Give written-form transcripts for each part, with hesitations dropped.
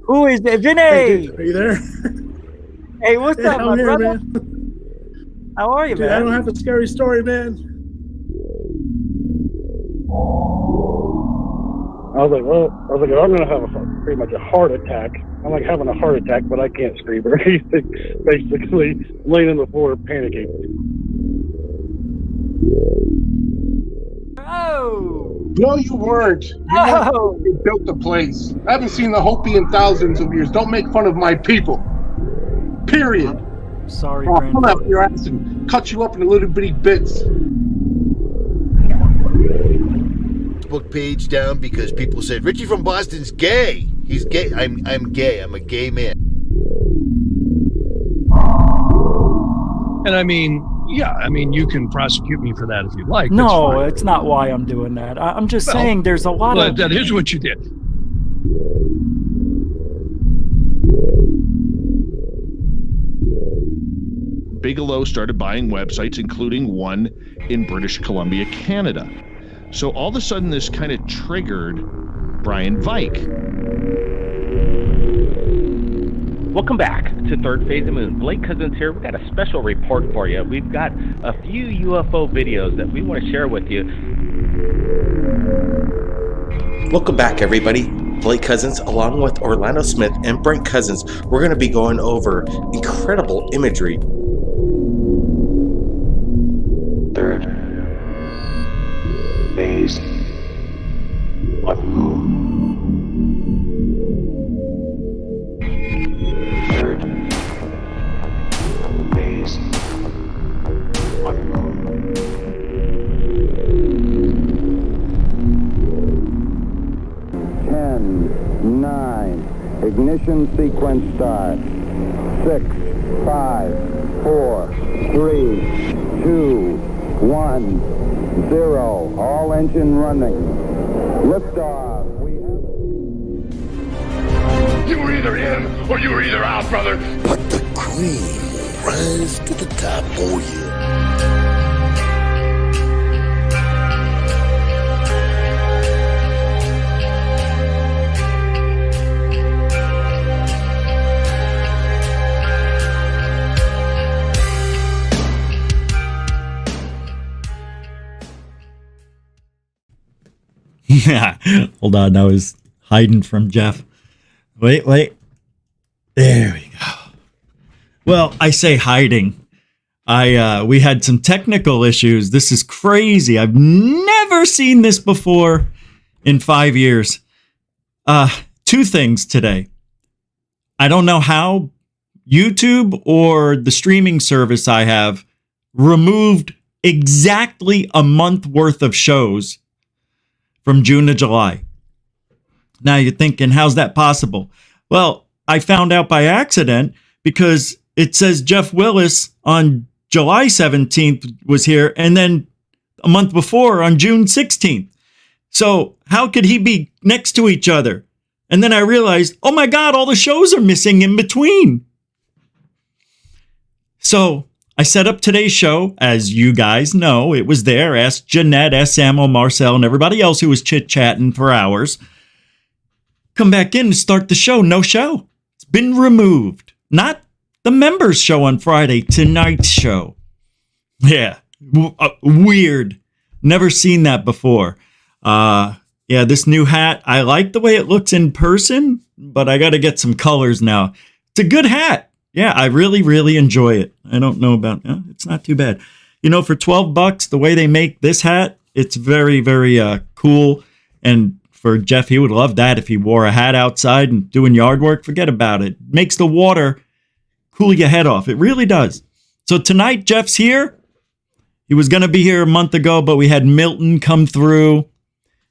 Who is it? Vinny! Hey, dude, are you there? Hey, what's up, I'm my here, brother? man. How are you, Dude, man? I don't have a scary story, man. I was like, I'm gonna have pretty much a heart attack. I'm like having a heart attack, but I can't scream or anything. Basically, laying on the floor, panicking. Oh! No, you weren't. You built the place. I haven't seen the Hopi in thousands of years. Don't make fun of my people. Period. Sorry, I'll pull Brandon. out your ass and cut you up into little bitty bits. Facebook page down because people said Richie from Boston's gay. He's gay. I'm gay. I'm a gay man. And I mean, yeah, I mean, you can prosecute me for that if you like. That's No, fine. it's not why I'm doing that. I'm just Well, saying there's a lot But of... that is what you did. Bigelow started buying websites, including one in British Columbia, Canada. So all of a sudden, this kind of triggered Brian Vike. Welcome back to Third Phase of Moon. Blake Cousins here. We've got a special report for you. We've got a few UFO videos that we want to share with you. Welcome back, everybody. Blake Cousins, along with Orlando Smith and Brent Cousins, we're going to be going over incredible imagery. Third phase of moon. Third phase of moon. 10, 9, ignition sequence start. 6, 5, 4, 3, 2, 1, 0. All engine running. Liftoff. You were either in or you were either out, brother. But the cream will rise to the top, oh yeah. Yeah, hold on. I was hiding from Jeff. Wait. There we go. Well, I say hiding. We had some technical issues. This is crazy. I've never seen this before in 5 years. Two things today. I don't know how YouTube or the streaming service I have removed exactly a month worth of shows from June to July. Now you're thinking, how's that possible? Well, I found out by accident because it says Jeff Willis on July 17th was here, and then a month before on June 16th. So how could he be next to each other? And then I realized, oh my God, all the shows are missing in between. So I set up today's show. As you guys know, it was there. Ask Jeanette, ask Samuel, Marcel, and everybody else who was chit-chatting for hours. Come back in and start the show. No show. It's been removed. Not the members show on Friday. Tonight's show. Yeah. Weird. Never seen that before. Yeah, this new hat. I like the way it looks in person, but I got to get some colors now. It's a good hat. Yeah, I really, really enjoy it. I don't know about, it's not too bad. You know, for $12, the way they make this hat, it's very, very cool. And for Jeff, he would love that if he wore a hat outside and doing yard work. Forget about it. Makes the water cool your head off. It really does. So tonight, Jeff's here. He was going to be here a month ago, but we had Milton come through.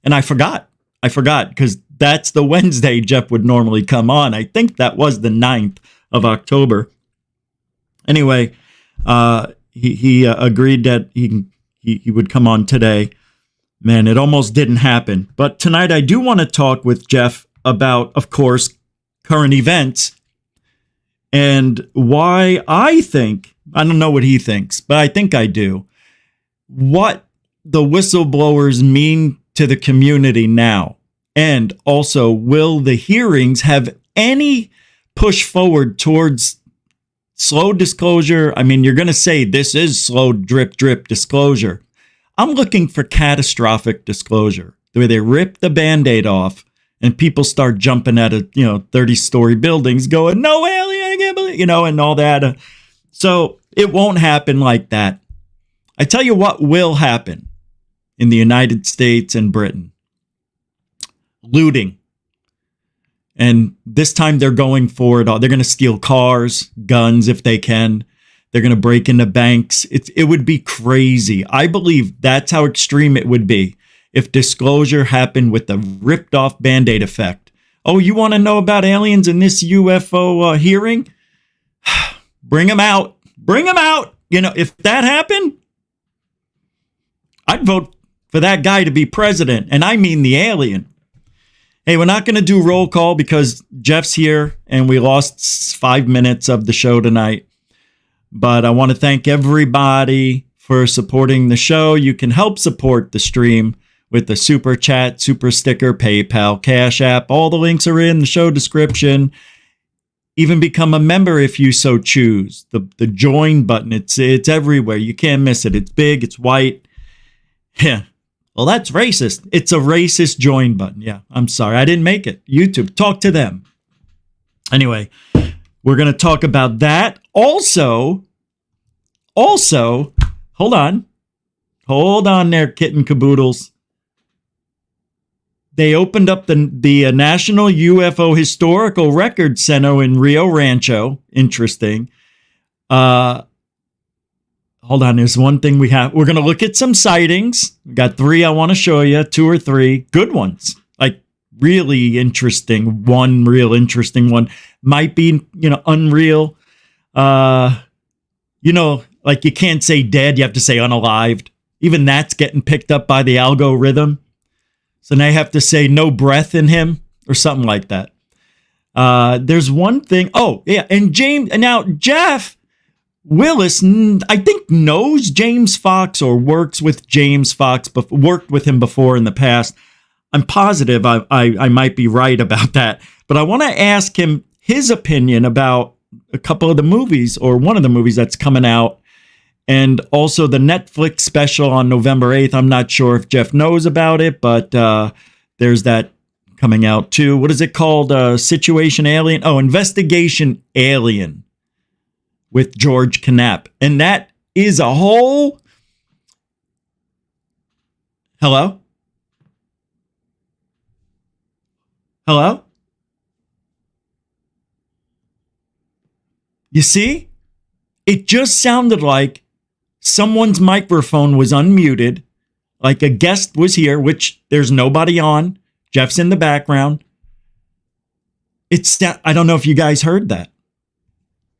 And I forgot because that's the Wednesday Jeff would normally come on. I think that was the 9th of October. Anyway, he agreed that he would come on today. Man, it almost didn't happen. But tonight I do want to talk with Jeff about, of course, current events and why I think, I don't know what he thinks, but I think I do. What the whistleblowers mean to the community now? And also, will the hearings have any push forward towards slow disclosure? I mean, you're going to say this is slow drip disclosure. I'm looking for catastrophic disclosure, where they rip the Band-Aid off and people start jumping out of, 30-story buildings going, no alien, I can't believe, and all that. So it won't happen like that. I tell you what will happen in the United States and Britain. Looting. And this time they're going for it all. They're going to steal cars, guns if they can. They're going to break into banks. It would be crazy. I believe that's how extreme it would be if disclosure happened with the ripped off Band-Aid effect. Oh, you want to know about aliens in this UFO hearing? Bring them out. Bring them out. If that happened, I'd vote for that guy to be president. And I mean the alien. Hey, we're not going to do roll call because Jeff's here and we lost 5 minutes of the show tonight. But I want to thank everybody for supporting the show. You can help support the stream with the super chat, super sticker, PayPal, Cash App. All the links are in the show description. Even become a member if you so choose. The join button, it's everywhere. You can't miss it. It's big, it's white. Yeah. Well, that's racist. It's a racist join button. Yeah, I'm sorry. I didn't make it. YouTube, talk to them. Anyway, we're going to talk about that. Also, hold on. Hold on there, kitten caboodles. They opened up the National UFO Historical Record Center in Rio Rancho. Interesting. Hold on, there's one thing we have. We're going to look at some sightings. We got 3 I want to show you, 2 or 3 good ones. Like really interesting. One real interesting one might be, unreal. Like you can't say dead, you have to say unalived. Even that's getting picked up by the algorithm. So now you have to say no breath in him or something like that. There's one thing. Oh, yeah. And Jeff Willis, I think, knows James Fox or works with James Fox, but worked with him before in the past. I'm positive I might be right about that. But I want to ask him his opinion about a couple of the movies, or one of the movies that's coming out, and also the Netflix special on November 8th. I'm not sure if Jeff knows about it, but there's that coming out too. What is it called? Situation Alien? Oh, Investigation Alien with George Knapp. And that is a whole... Hello? Hello? You see? It just sounded like someone's microphone was unmuted, like a guest was here, which there's nobody on. Jeff's in the background. I don't know if you guys heard that.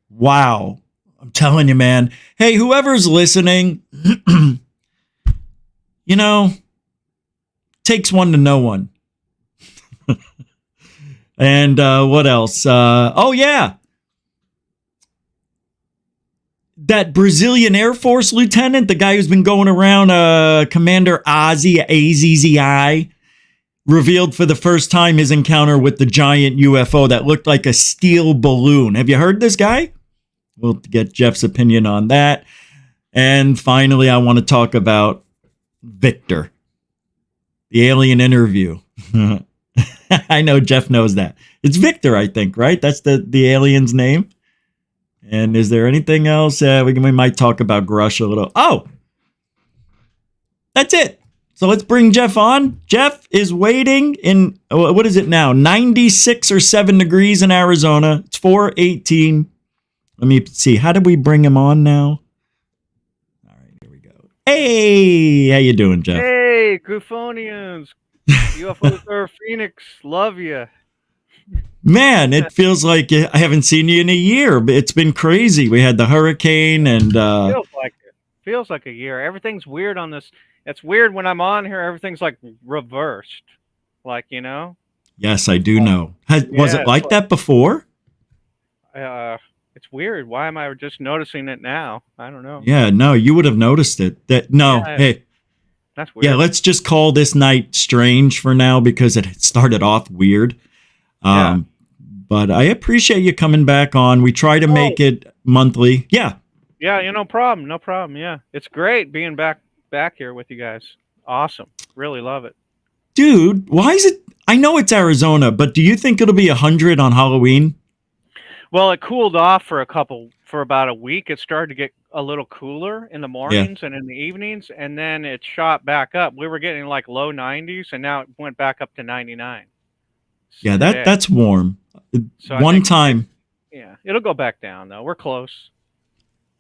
Wow. I'm telling you, man. Hey, whoever's listening, takes one to know one. And what else? Oh, yeah. That Brazilian Air Force lieutenant, the guy who's been going around, Commander Ozzy, AZZI, revealed for the first time his encounter with the giant UFO that looked like a steel balloon. Have you heard this guy? We'll get Jeff's opinion on that. And finally, I want to talk about Victor, the alien interview. I know Jeff knows that. It's Victor, I think, right? That's the alien's name. And is there anything else? We might talk about Grush a little. Oh, that's it. So let's bring Jeff on. Jeff is waiting in, what is it now? 96 or 7 degrees in Arizona. It's 4:18. Let me see. How do we bring him on now? All right, here we go. Hey, how you doing, Jeff? Hey, Gufonians. UFOs are Phoenix. Love you. Man, it feels like I haven't seen you in a year. It's been crazy. We had the hurricane and... Feels like a year. Everything's weird on this. It's weird when I'm on here. Everything's like reversed. Like, Yes, I do know. Was it like that before? It's weird. Why am I just noticing it now? I don't know. Yeah, no, you would have noticed it. Hey, That's weird. Yeah, let's just call this night strange for now because it started off weird. But I appreciate you coming back on. We try to make it monthly. Yeah. Yeah, no problem. No problem. Yeah. It's great being back here with you guys. Awesome. Really love it. Dude, why is it? I know it's Arizona, but do you think it'll be 100 on Halloween? Well, it cooled off for about a week. It started to get a little cooler in the mornings and in the evenings, and then it shot back up. We were getting like low 90s, and now it went back up to 99. Yeah, that's warm. So One time. Yeah, it'll go back down though. We're close.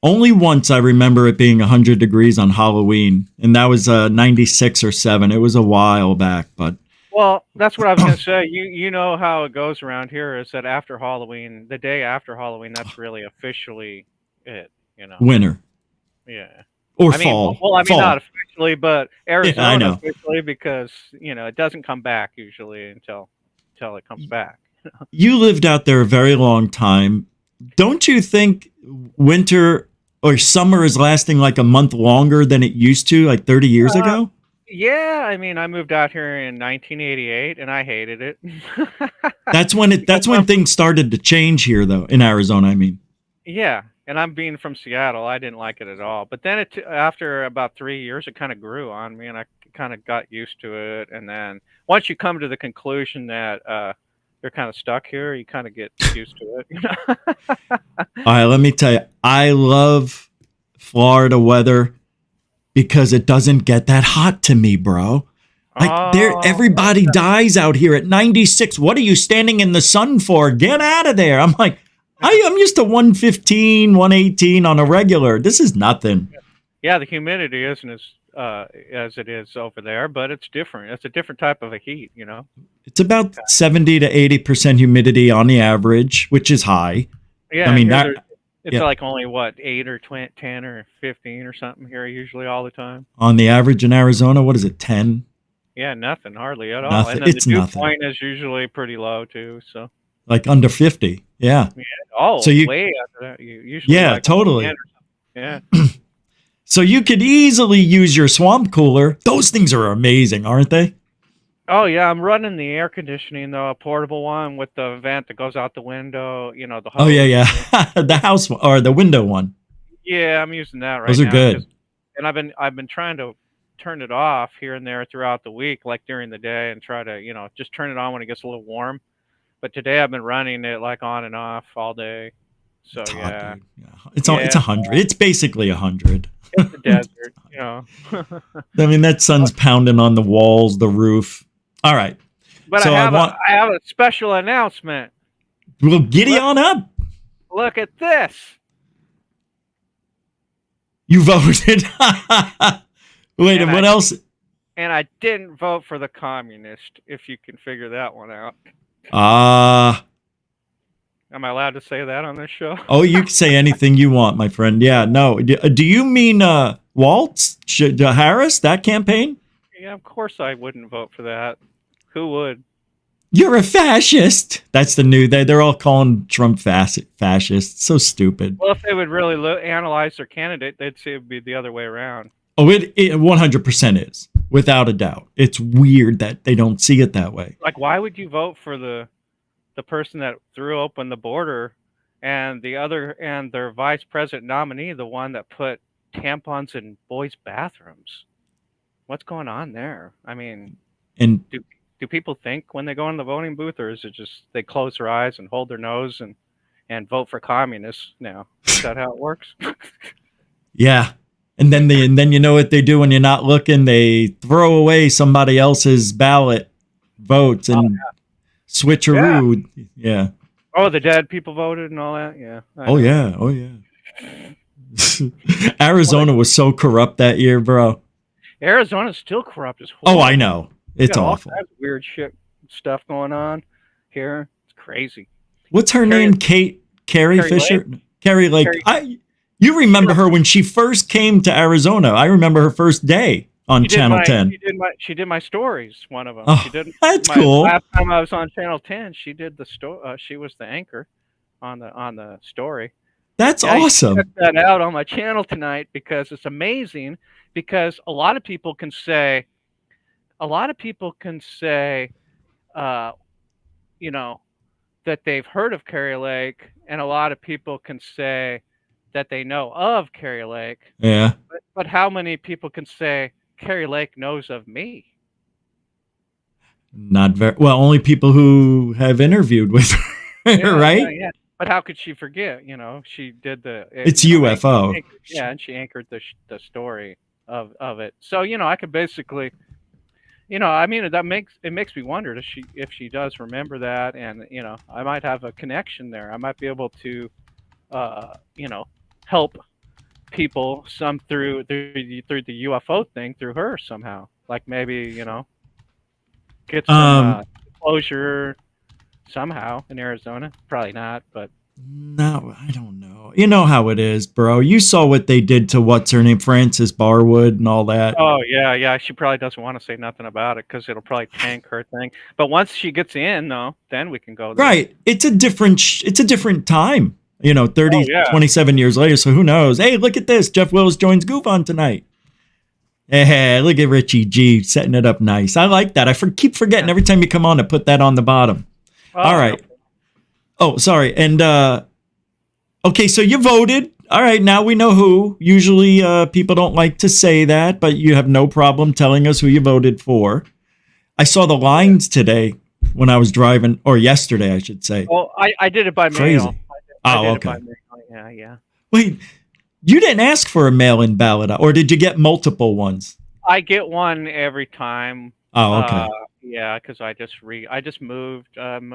Only once I remember it being 100 degrees on Halloween, and that was 96 or 7. It was a while back, but Well, that's what I was going to say. You know how it goes around here is that after Halloween, the day after Halloween, that's really officially it, you know. winter. Yeah. Or I mean, fall. Well, I mean, Fall. not officially, but Arizona I know. officially because, it doesn't come back usually until it comes back. You lived out there a very long time. Don't you think winter or summer is lasting like a month longer than it used to, like 30 years ago? Yeah, I mean, I moved out here in 1988 and I hated it. That's when things started to change here, though, in Arizona, I mean. Yeah, and I'm being from Seattle. I didn't like it at all. But then after about 3 years, it kind of grew on me and I kind of got used to it. And then once you come to the conclusion that you're kind of stuck here, you kind of get used to it. All right, let me tell you, I love Florida weather because it doesn't get that hot to me, bro. Like everybody dies out here at 96. What are you standing in the sun for? Get out of there. I'm like, I'm used to 115, 118 on a regular. This is nothing. Yeah, the humidity isn't as it is over there, but it's different. It's a different type of a heat, you know. It's about 70 to 80% humidity on the average, which is high. Yeah, I mean, it's like only what 8 or 10 or 15 or something here usually all the time. On the average in Arizona, what is it, 10? Yeah, nothing, hardly at all. Nothing. And then It's the dew nothing. point is usually pretty low too. So Like under 50. Yeah. oh, So you- way after that. You usually Yeah, like totally. 10 or something. Yeah. So you could easily use your swamp cooler. Those things are amazing, aren't they? Oh yeah, I'm running the air conditioning though, a portable one with the vent that goes out the window. You know the. Oh hose. yeah. The house one, or the window one. Yeah, I'm using that right Those now. are good. And I've been trying to turn it off here and there throughout the week, like during the day, and try to just turn it on when it gets a little warm. But today I've been running it like on and off all day. So It's hot, yeah, dude. It's 100. It's basically 100. it's the desert, you know. I mean, that sun's pounding on the walls, the roof. All right. But So I have want- I have a special announcement. Well, giddy on up. Look at this. You voted. Wait, and And what I- else? And I didn't vote for the communist, if you can figure that one out. Am I allowed to say that on this show? Oh, you can say anything you want, my friend. Yeah, no. Do you mean Waltz, Harris, that campaign? Yeah, of course I wouldn't vote for that. Who would? You're a fascist. That's the new. They're all calling Trump fascist. So stupid. Well, if they would really analyze their candidate, they'd say it would be the other way around. Oh, it 100% is, without a doubt. It's weird that they don't see it that way. Like, why would you vote for the person that threw open the border, and their vice president nominee, the one that put tampons in boys' bathrooms? What's going on there? I mean, And do people think when they go in the voting booth, or is it just they close their eyes and hold their nose and vote for communists now? Is that how it works? yeah, and then you know what they do when you're not looking? They throw away somebody else's ballot votes and switcheroo. Yeah. Oh, the dead people voted and all that. Yeah. I Oh know. yeah. Arizona was so corrupt that year, bro. Arizona's still corrupt as Oh, I know. It's got all awful. kinds of weird stuff going on here. It's crazy. What's her name? Carrie Carrie Fisher? Carrie Lake. You remember her when she first came to Arizona. I remember her first day on Channel 10. She did my stories. One of them. Oh, She did. that's cool. Last time I was on Channel 10, she did the she was the anchor on the story. That's Yeah, you can awesome. check that out on my channel tonight because it's amazing. Because a lot of people can say, uh, you know, that they've heard of Carrie Lake, and a lot of people can say that they know of Carrie Lake. Yeah. But how many people can say Carrie Lake knows of me? Not very well. Only people who have interviewed with her, right? Yeah. But how could she forget? You know, she did It's you know, UFO. and she anchored the story of it. So you know, I could basically, you know, I mean, that makes me wonder if she does remember that, and you know, I might have a connection there. I might be able to, you know, help people some through the UFO thing through her somehow. Like maybe, you know, get some closure somehow in Arizona. Probably not, but No, I don't know. You know how it is, bro. You saw what they did to what's her name, Frances Barwood, and all that. oh yeah. She probably doesn't want to say nothing about it because it'll probably tank her thing. But once she gets in, though, then we can go there. Right. It's a different time. You know, 30, 27 years later. So who knows? Hey, look at this. Jeff Willis joins GUFON tonight. Hey, look at Richie G setting it up nice. I like that. I keep forgetting every time you come on to put that on the bottom. All right. Oh, sorry. And okay, so you voted. All right, now we know who. Usually people don't like to say that, but you have no problem telling us who you voted for. I saw the lines today when I was driving, or yesterday, I should say. Well, I did it by Crazy. mail. I did okay. it by mail. Yeah. Wait, you didn't ask for a mail-in ballot, or did you get multiple ones? I get one every time. Oh, okay. Yeah, because I just moved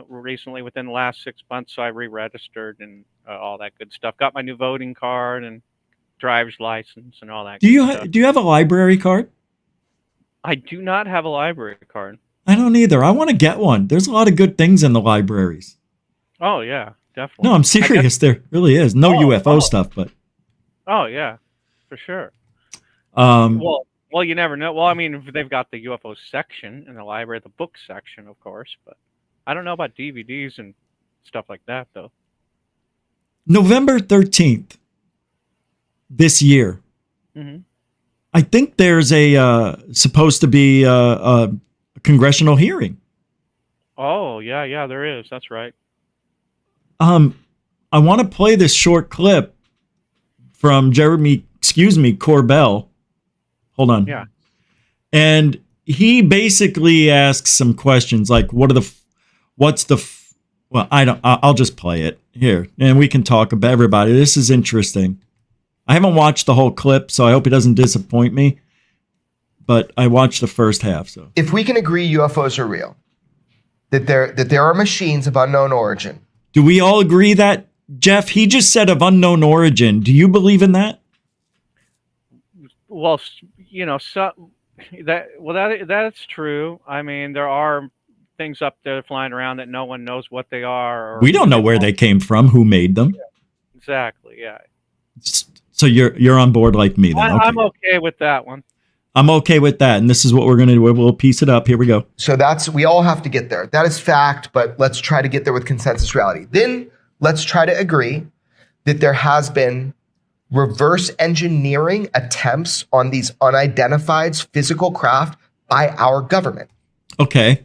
recently within the last 6 months, so I re-registered and all that good stuff. Got my new voting card and driver's license and all that. Do stuff. you have a library card? I do not have a library card. I don't either. I want to get one. There's a lot of good things in the libraries. Oh yeah, definitely. No, I'm serious. There really is. No UFO stuff, but. Oh yeah, for sure. Well, you never know. Well, I mean, they've got the UFO section in the library, the book section, of course, but I don't know about DVDs and stuff like that, though. November 13th this year. Mm-hmm. I think there's supposed to be a congressional hearing. Oh, yeah, there is. That's right. I want to play this short clip from Jeremy Corbell. Hold on. Yeah. And he basically asks some questions like, well, I'll just play it here and we can talk about everybody. This is interesting. I haven't watched the whole clip, so I hope it doesn't disappoint me, but I watched the first half. So if we can agree UFOs are real, that there are machines of unknown origin. Do we all agree that, Jeff, he just said of unknown origin? Do you believe in that? Well, you know, that's true. I mean, there are things up there flying around that no one knows what they are. We don't know where they came from, who made them. Yeah, exactly. Yeah. So you're on board like me then. Okay. I'm okay with that one. I'm okay with that, and this is what we're going to do. We'll piece it up. Here we go. So we all have to get there. That is fact, but let's try to get there with consensus reality. Then let's try to agree that there has been reverse engineering attempts on these unidentified physical craft by our government. Okay.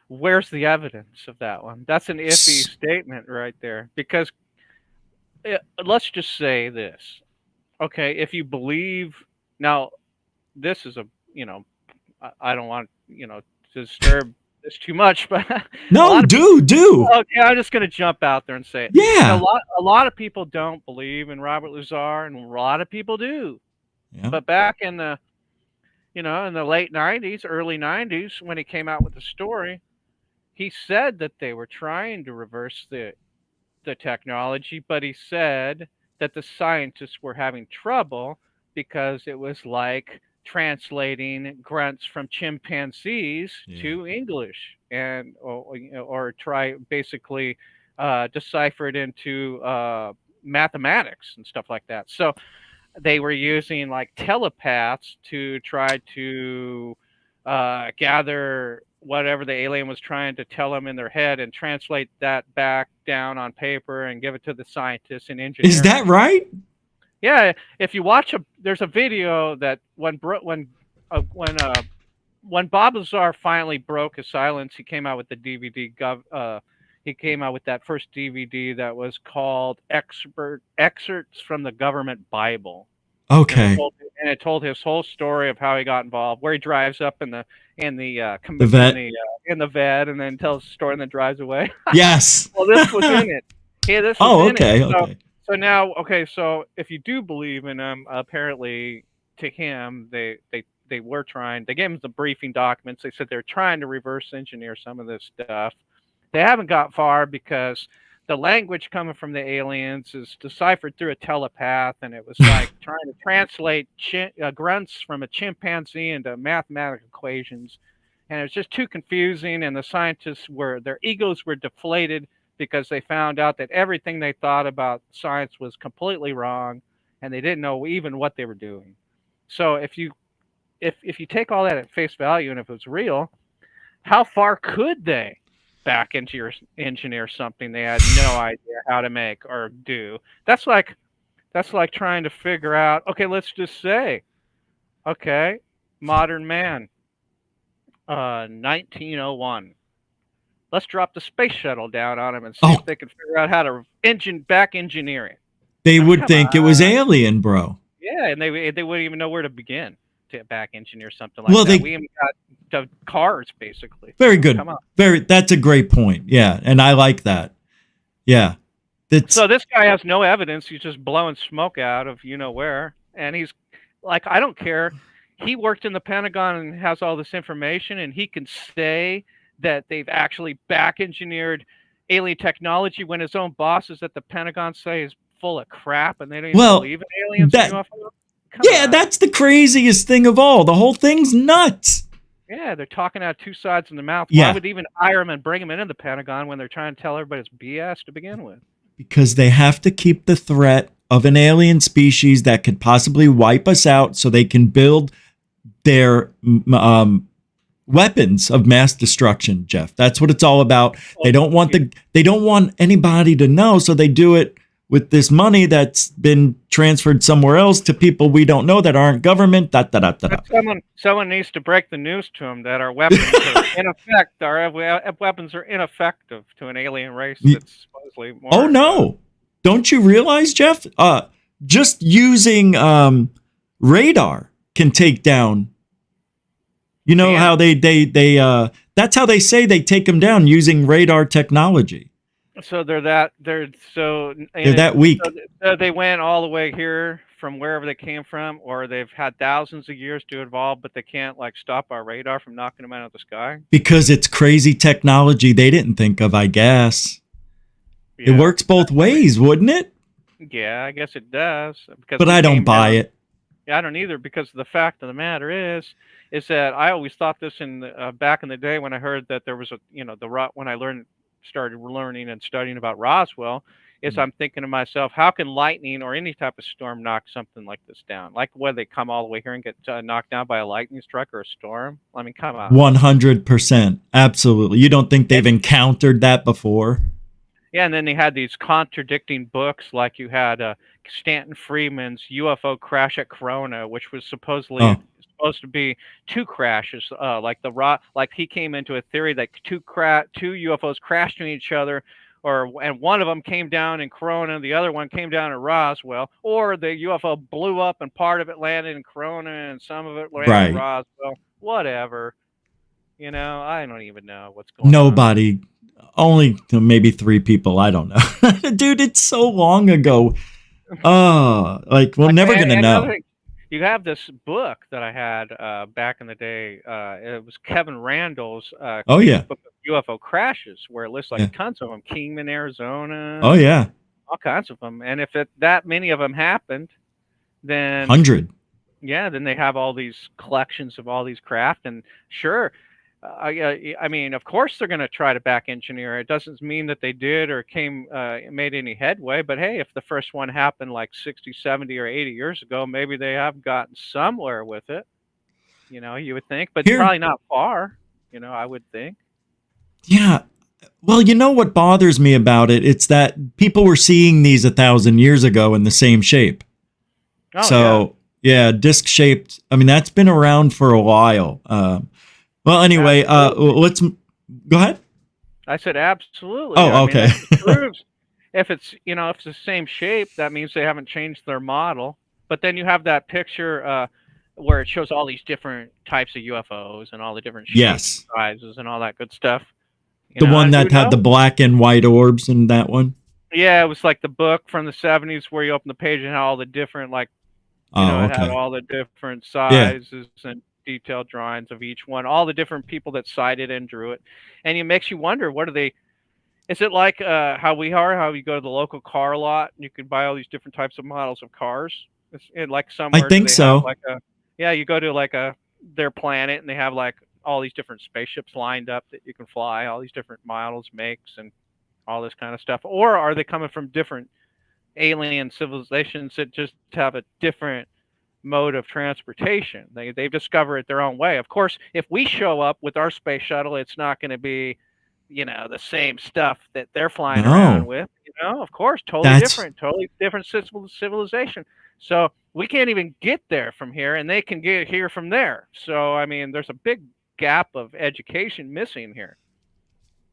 Where's the evidence of that one? That's an iffy statement right there, because let's just say this. Okay, if you believe, now this is I don't want, to disturb this too much, but no, do. Okay, I'm just gonna jump out there and say it. Yeah. A lot of people don't believe in Robert Lazar, and a lot of people do. Yeah. But back in the, in the late '90s, early '90s, when he came out with the story, he said that they were trying to reverse the technology, but he said that the scientists were having trouble because it was like translating grunts from chimpanzees to English, and or try basically decipher it into mathematics and stuff like that. So they were using like telepaths to try to gather whatever the alien was trying to tell them in their head and translate that back down on paper and give it to the scientists and engineers. Is that right? Yeah, if you watch there's a video that when Bob Lazar finally broke his silence, he came out with the DVD. He came out with that first DVD that was called Excerpts from the Government Bible. Okay. And it told his whole story of how he got involved, where he drives up in the vet, and then tells the story and then drives away. Yes. Well, this was in it. Yeah, this was in okay, it. okay. So now, so if you do believe in him, apparently to him, they were trying. They gave him the briefing documents. They said they're trying to reverse engineer some of this stuff. They haven't got far because the language coming from the aliens is deciphered through a telepath, and it was like trying to translate grunts from a chimpanzee into mathematical equations, and it was just too confusing. And the scientists their egos were deflated because they found out that everything they thought about science was completely wrong, and they didn't know even what they were doing. So if you take all that at face value, and if it was real, how far could they back engineer something they had no idea how to make or do? That's like trying to figure out, okay, let's just say, okay, modern man, 1901. Let's drop the space shuttle down on him and see if they can figure out how to back engineer it. They would think it was alien, bro. Yeah, and they wouldn't even know where to begin to back engineer something like that. We even got the cars, basically. Very good. Come on. That's a great point. Yeah, and I like that. Yeah. So this guy has no evidence. He's just blowing smoke out of where, and he's like, I don't care. He worked in the Pentagon and has all this information, and he can say that they've actually back engineered alien technology when his own bosses at the Pentagon say is full of crap, and they don't even believe in aliens and UFOs. That's the craziest thing of all. The whole thing's nuts. Yeah, they're talking out two sides of the mouth. Yeah. Why would even hire them and bring them into the Pentagon when they're trying to tell everybody it's BS to begin with? Because they have to keep the threat of an alien species that could possibly wipe us out so they can build their weapons of mass destruction, Jeff. That's what it's all about. They don't want anybody to know, so they do it with this money that's been transferred somewhere else to people we don't know that aren't government. Someone needs to break the news to them that our weapons are in effect. Our weapons are ineffective to an alien race that's supposedly more. Oh no! Don't you realize, Jeff? Just using radar can take down. You know how they that's how they say they take them down, using radar technology. So they're that weak. So they went all the way here from wherever they came from, or they've had thousands of years to evolve, but they can't stop our radar from knocking them out of the sky. Because it's crazy technology they didn't think of, I guess. Yeah. It works both ways, wouldn't it? Yeah, I guess it does. But I don't buy it. Yeah, I don't either, because the fact of the matter is that I always thought this back in the day when I heard that there was when I started learning and studying about Roswell, I'm thinking to myself, how can lightning or any type of storm knock something like this down? Like, whether they come all the way here and get knocked down by a lightning strike or a storm? I mean, come on. 100%. Absolutely. You don't think they've encountered that before? Yeah, and then they had these contradicting books, like you had Stanton Friedman's UFO Crash at Corona, which was supposedly supposed to be two crashes, like he came into a theory that two UFOs crashed into each other, and one of them came down in Corona, the other one came down in Roswell, or the UFO blew up and part of it landed in Corona and some of it landed in Roswell. Whatever, I don't even know what's going on. Nobody, only maybe 3 people. I don't know, dude. It's so long ago. We're never gonna know. You have this book that I had back in the day. It was Kevin Randall's book of UFO crashes, where it lists tons of them. Kingman, Arizona. Oh yeah, all kinds of them. And if that many of them happened, then 100. Yeah, then they have all these collections of all these craft, and sure. I mean, of course they're going to try to back engineer. It doesn't mean that they did or made any headway. But hey, if the first one happened like 60, 70, or 80 years ago, maybe they have gotten somewhere with it. You would think, but probably not far. I would think. Yeah. Well, you know what bothers me about it? It's that people were seeing these 1,000 years ago in the same shape. Oh, so, yeah, disc shaped. I mean, that's been around for a while. Well, anyway, let's go ahead. I said absolutely. Oh, okay. That proves if it's the same shape, that means they haven't changed their model. But then you have that picture where it shows all these different types of UFOs and all the different shapes, sizes, and all that good stuff. The one that had the black and white orbs in that one? Yeah, it was like the book from the 70s where you open the page and had all the different, it had all the different sizes and detailed drawings of each one, all the different people that sighted and drew it. And it makes you wonder, is it like how you go to the local car lot and you can buy all these different types of models of cars? It's like somewhere. I think so. You go to their planet and they have all these different spaceships lined up that you can fly, all these different models, makes, and all this kind of stuff. Or are they coming from different alien civilizations that just have a different mode of transportation? They've discovered it their own way. Of course, if we show up with our space shuttle, it's not going to be, the same stuff that they're flying around with. Of course, totally different civilization. So we can't even get there from here, and they can get here from there. So, I mean, there's a big gap of education missing here.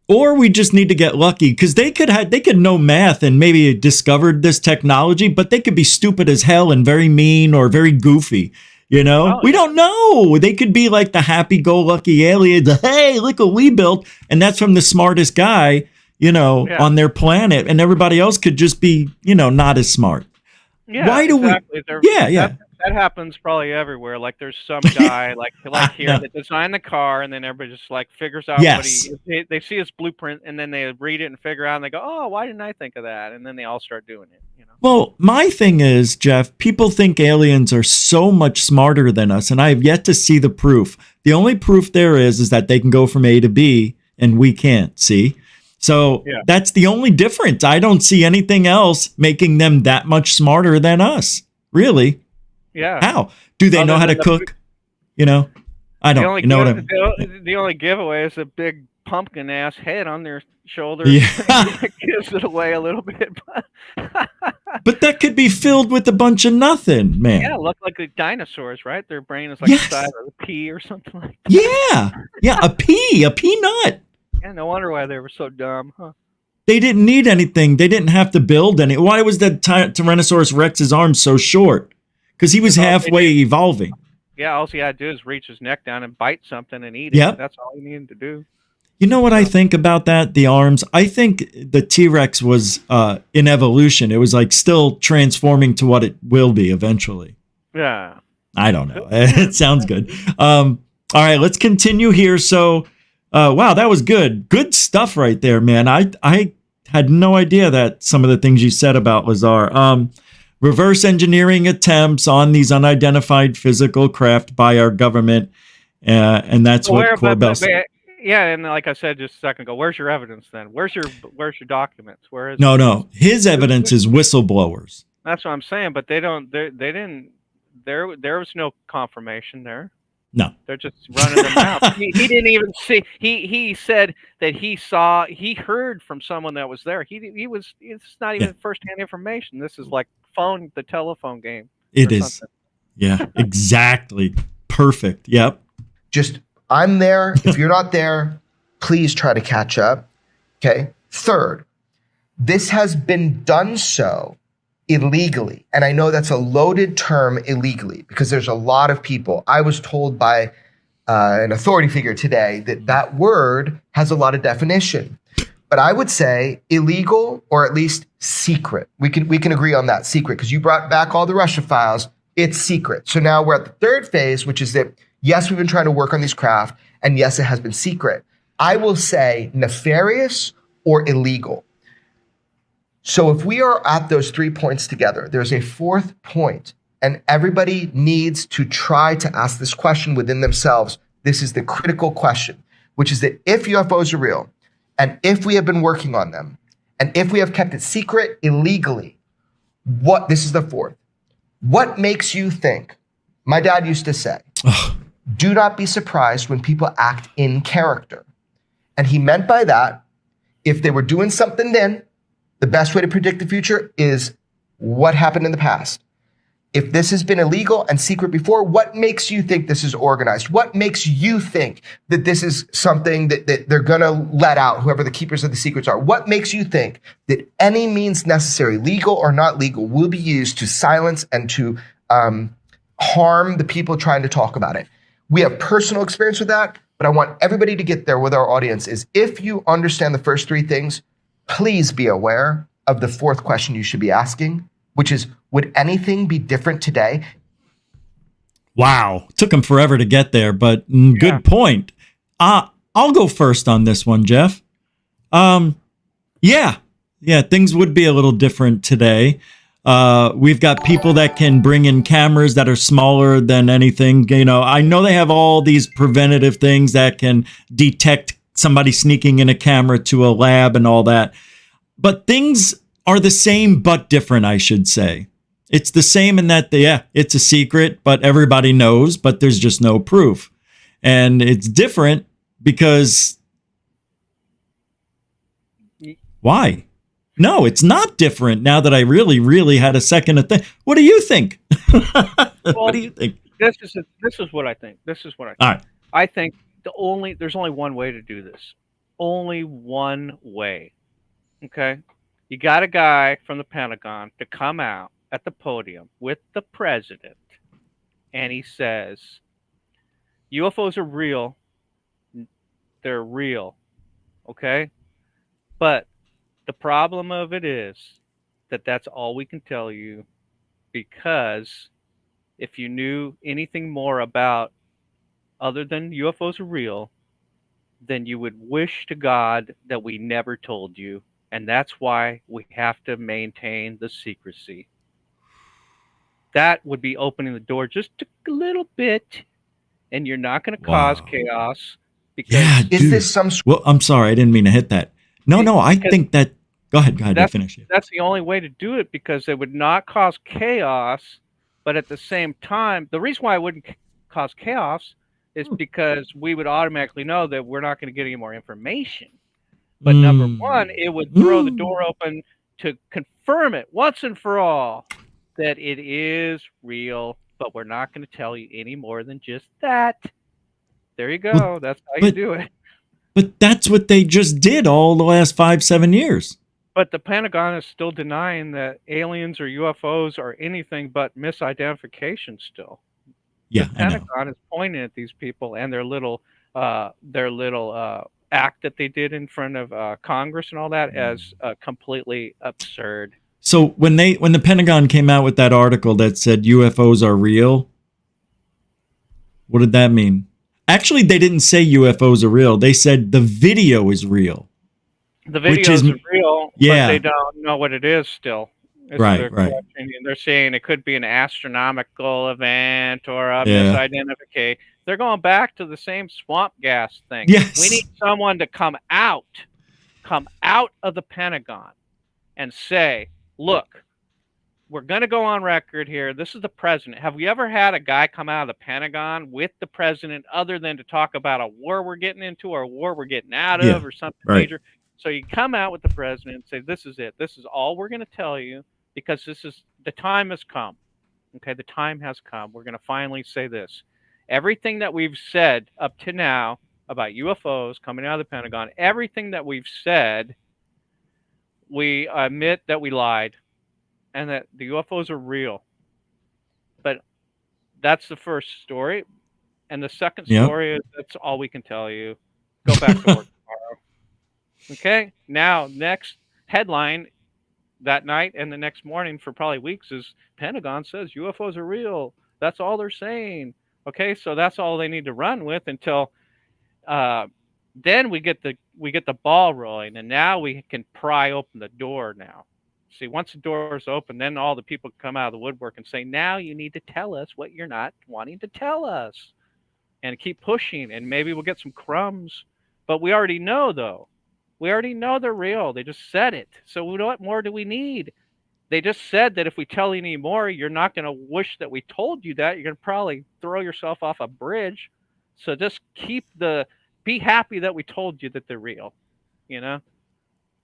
Or we just need to get lucky, because they could know math and maybe discovered this technology, but they could be stupid as hell and very mean or very goofy. We don't know. They could be like the happy-go-lucky aliens. Hey, look what we built, and that's from the smartest guy, on their planet, and everybody else could just be, not as smart. Yeah, why do exactly. That happens probably everywhere. Like there's some guy like here that designed the car, and then everybody just figures out what they see his blueprint, and then they read it and figure out, and they go, "Oh, why didn't I think of that?" And then they all start doing it. Well, my thing is, Jeff, people think aliens are so much smarter than us, and I have yet to see the proof. The only proof there is that they can go from A to B, and we can't. See. So that's the only difference. I don't see anything else making them that much smarter than us. Really? Yeah. How? Do they know how to cook? I don't. What I mean? The only giveaway is a big pumpkin ass head on their shoulders. Yeah. It gives it away a little bit. But that could be filled with a bunch of nothing, man. Yeah, look like the dinosaurs, right? Their brain is like the size of a pea or something like that. Yeah, a peanut. Yeah, no wonder why they were so dumb, huh? They didn't need anything. They didn't have to build any. Why was the Tyrannosaurus Rex's arm so short? Because he was halfway evolving. Yeah, all he had to do is reach his neck down and bite something and eat it. Yep. That's all he needed to do. You know what I think about that? The arms. I think the T-Rex was in evolution. It was still transforming to what it will be eventually. Yeah. I don't know. It sounds good. All right, let's continue here. So, wow, that was good. Good stuff right there, man. I had no idea that some of the things you said about Lazar. Reverse engineering attempts on these unidentified physical craft by our government. And that's what Corbell said. Yeah, and like I said just a second ago, where's your evidence then? Where's your documents? Where is No. His evidence is whistleblowers. That's what I'm saying, but they didn't there was no confirmation there. No. They're just running their mouth. He didn't even see. He said that he heard from someone that was there. It's not even firsthand information. This is like the telephone game. It is. Something. Yeah, exactly. Perfect. Yep. I'm there. If you're not there, please try to catch up. Okay. Third, this has been done so illegally. And I know that's a loaded term, illegally, because there's a lot of people. I was told by an authority figure today that word has a lot of definition. But I would say illegal, or at least secret. We can agree on that, secret, because you brought back all the Russia files. It's secret. So now we're at the third phase, which is that, yes, we've been trying to work on these craft, and yes, it has been secret. I will say nefarious or illegal. So if we are at those 3 points together, there's a fourth point, and everybody needs to try to ask this question within themselves. This is the critical question, which is that if UFOs are real, and if we have been working on them, and if we have kept it secret illegally, this is the fourth. What makes you think? My dad used to say, do not be surprised when people act in character. And he meant by that, if they were doing something then, the best way to predict the future is what happened in the past. If this has been illegal and secret before, what makes you think this is organized? What makes you think that this is something that they're going to let out, whoever the keepers of the secrets are? What makes you think that any means necessary, legal or not legal, will be used to silence and to harm the people trying to talk about it? We have personal experience with that, but I want everybody to get there with our audience is if you understand the first three things, please be aware of the fourth question you should be asking, which is, would anything be different today? Wow. Took him forever to get there, but good point. I'll go first on this one, Jeff. Yeah, things would be a little different today. We've got people that can bring in cameras that are smaller than anything. You know, I know they have all these preventative things that can detect somebody sneaking in a camera to a lab and all that. But things are the same but different, I should say. It's the same in that, it's a secret, but everybody knows, but there's just no proof. And it's different because... Why? No, it's not different now that I really, really had a second to think. What do you think? What do you think? This is what I think. All right. I think there's only one way to do this. Only one way. Okay? You got a guy from the Pentagon to come out at the podium with the president, and he says, UFOs are real. They're real. Okay? But the problem of it is that that's all we can tell you, because if you knew anything more about other than UFOs are real, then you would wish to God that we never told you. And that's why we have to maintain the secrecy. That would be opening the door just a little bit, and you're not going to cause chaos. Because is this some? Well, I'm sorry, I didn't mean to hit that. No, I think that. Go ahead. Finish it. That's the only way to do it, because it would not cause chaos, but at the same time, the reason why it wouldn't cause chaos is because we would automatically know that we're not going to get any more information. But number one, it would throw the door open to confirm it once and for all that it is real, but we're not going to tell you any more than just that. There you go. Well, that's how you do it. But that's what they just did all the last 5-7 years. But the Pentagon is still denying that aliens or UFOs are anything but misidentification still. Yeah, the Pentagon is pointing at these people and their little act that they did in front of Congress and all that as completely absurd. So when the Pentagon came out with that article that said UFOs are real, what did that mean? Actually, they didn't say UFOs are real. They said the video is real. The video is real, but they don't know what it is still. Right. They're saying it could be an astronomical event or a misidentification. They're going back to the same swamp gas thing. Yes. We need someone to come out of the Pentagon and say, look, we're going to go on record here. This is the president. Have we ever had a guy come out of the Pentagon with the president other than to talk about a war we're getting into or a war we're getting out of or something major? So you come out with the president and say, this is it. This is all we're going to tell you, because the time has come. Okay, the time has come. We're going to finally say this. Everything that we've said up to now about UFOs coming out of the Pentagon, everything that we've said, we admit that we lied and that the UFOs are real. But that's the first story. And the second story is that's all we can tell you. Go back to work tomorrow. Okay? Now, next headline that night and the next morning for probably weeks is Pentagon says UFOs are real. That's all they're saying. Okay, so that's all they need to run with until then we get the ball rolling, and now we can pry open the door now. See, once the door is open, then all the people come out of the woodwork and say, now you need to tell us what you're not wanting to tell us. And keep pushing, and maybe we'll get some crumbs. But we already know, though. We already know they're real. They just said it. So what more do we need? They just said that if we tell you any more, you're not going to wish that we told you that. You're going to probably throw yourself off a bridge. So just be happy that we told you that they're real. You know,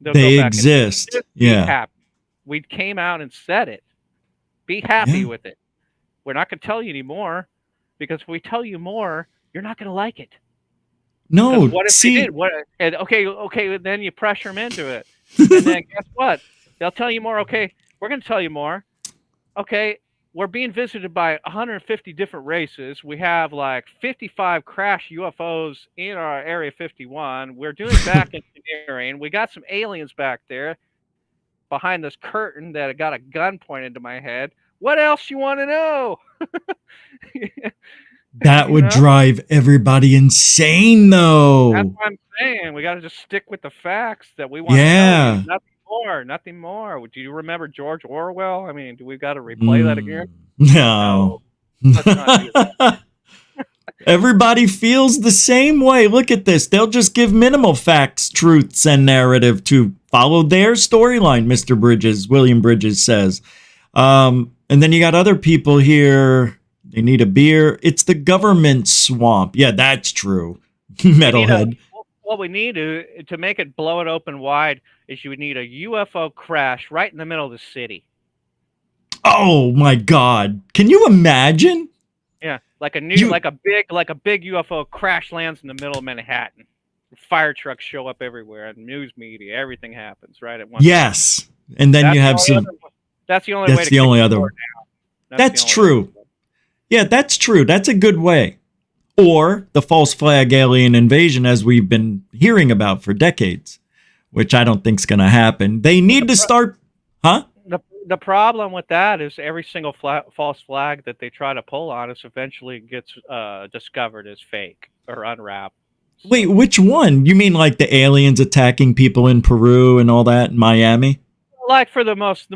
they'll They go back exist. Just Yeah. Be happy. We came out and said it. Be happy Yeah. with it. We're not going to tell you anymore, because if we tell you more, you're not going to like it. No, What if see, they did? Okay, then you pressure them into it, and then guess what? They'll tell you more. Okay, we're going to tell you more. Okay, we're being visited by 150 different races. We have like 55 crash UFOs in our Area 51. We're doing back engineering. We got some aliens back there behind this curtain that got a gun pointed to my head. What else you want to know? that would drive everybody insane, though. That's what I'm saying. We got to just stick with the facts that we want Yeah. to tell you. Nothing more. Nothing more. Do you remember George Orwell? I mean, do we got to replay that again? No. Let's not do that. Everybody feels the same way. Look at this. They'll just give minimal facts, truths, and narrative to follow their storyline, William Bridges says. And then you got other people here. They need a beer. It's the government swamp. Yeah, that's true. Metalhead. What we need to make it blow it open wide is you would need a UFO crash right in the middle of the city. Oh my God. Can you imagine? Yeah, like a big UFO crash lands in the middle of Manhattan. Fire trucks show up everywhere, and news media, everything happens right at once. Yes. And then you have some. That's the only way to That's the only other one. That's true. Yeah, that's true. That's a good way. Or the false flag alien invasion, as we've been hearing about for decades, which I don't think is going to happen. They need to start, huh? The problem with that is every single false flag that they try to pull on us eventually gets discovered as fake or unwrapped. Wait, which one? You mean like the aliens attacking people in Peru and all that in Miami? Like for let's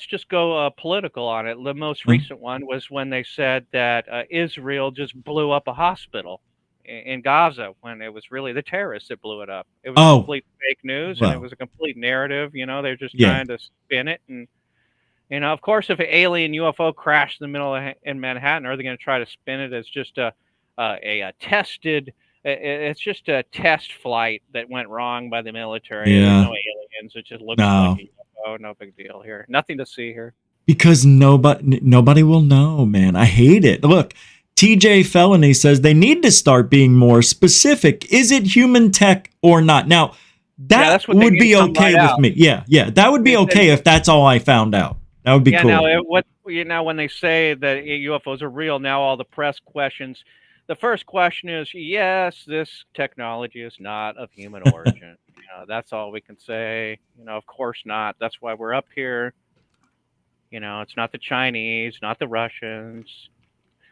just go political on it. The most recent one was when they said that Israel just blew up a hospital in Gaza, when it was really the terrorists that blew it up. It was complete fake news, and it was a complete narrative. You know, they're just trying to spin it. And, you know, of course, if an alien UFO crashed in the middle in Manhattan, are they going to try to spin it as just a tested? It's just a test flight that went wrong by the military. Yeah. There's no aliens. It just looks like a UFO. No big deal here. Nothing to see here. Because nobody will know, man. I hate it. Look, TJ Felony says they need to start being more specific. Is it human tech or not? Now, that would be okay with me. Yeah. That would be okay if that's all I found out. That would be cool. Now, when they say that UFOs are real, now all the press questions. The first question is, yes, this technology is not of human origin. That's all we can say. Of course not. That's why we're up here. It's not the Chinese, not the Russians.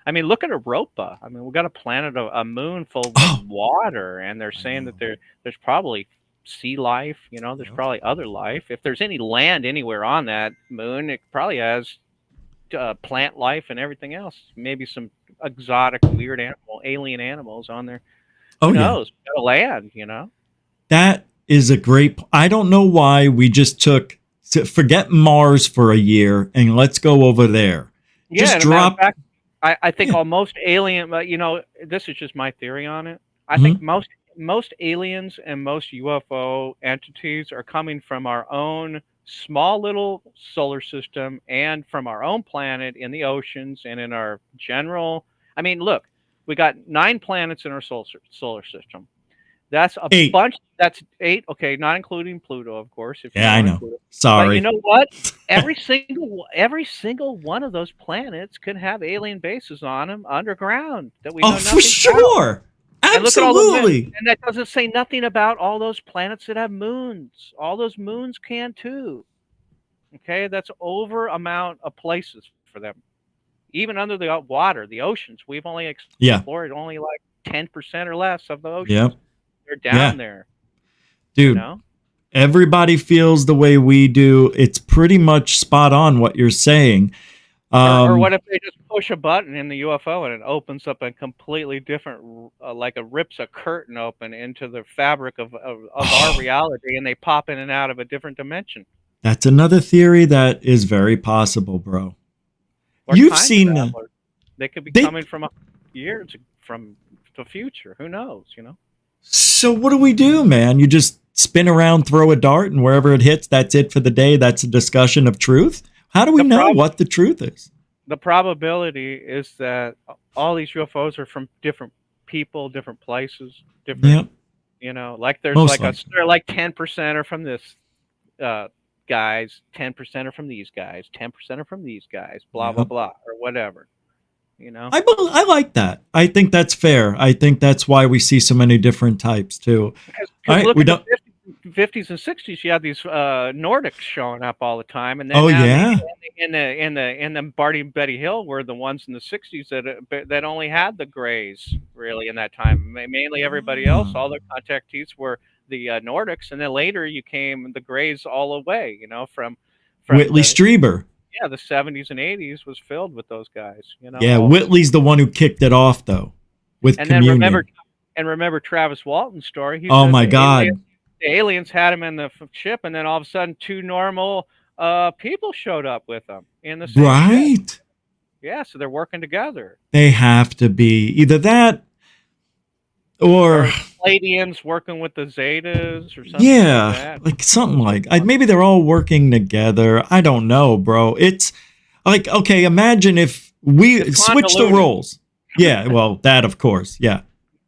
I mean, look at Europa. I mean, we've got a planet, a moon full of water, and they're saying that there's probably sea life. There's probably other life. If there's any land anywhere on that moon, it probably has plant life and everything else. Maybe some exotic, weird alien animals on there. Who knows? Got a land, That is a great. I don't know why we just forget Mars for a year and let's go over there. Just drop. I think almost alien. This is just my theory on it. I think most aliens and most UFO entities are coming from our own small little solar system and from our own planet in the oceans and in our general. I mean, look, we got 9 planets in our solar system. That's a bunch. That's 8. Okay, not including Pluto, of course. I know. Sorry. But you know what? Every single one of those planets could have alien bases on them underground that we know nothing for sure. About. Absolutely. And that doesn't say nothing about all those planets that have moons. All those moons can too. Okay, that's over amount of places for them. Even under the water, the oceans, we've only explored only like 10% or less of the oceans. Yep. They're down there. Dude, everybody feels the way we do. It's pretty much spot on what you're saying. Or what if they just push a button in the UFO and it opens up a completely different, like it rips a curtain open into the fabric of our reality, and they pop in and out of a different dimension. That's another theory that is very possible, bro. Or You've seen travelers. They could be coming from years from the future. Who knows? You know. So what do we do, man? You just spin around, throw a dart, and wherever it hits, that's it for the day. That's a discussion of truth. How do we know what the truth is? The probability is that all these UFOs are from different people, different places, different. Yep. You know, like there's Most they're like 10% are from this guys, 10% are from these guys, 10% are from these guys, blah blah blah, or whatever. You know, I like that. I think that's fair. I think that's why we see so many different types too. Because look at the 50s and 60s, you had these Nordics showing up all the time, and then in the Barty and Betty Hill were the ones in the 60s that only had the Greys really in that time. Mainly everybody else, all their contactees were the Nordics, and then later you came the Greys all the way. You know, from Whitley Strieber. Yeah, the 70s and 80s was filled with those guys. You know. Yeah, Whitley's the one who kicked it off though, with Communion. Then remember Travis Walton's story. Oh my God. The aliens had him in the ship, and then all of a sudden, two normal people showed up with them in the same ship. Yeah, so they're working together. They have to be either that or Palladians working with the Zetas or something. Yeah, like something like maybe they're all working together. I don't know, bro. It's like, okay, imagine if we switch the roles. Yeah, well, that of course, yeah.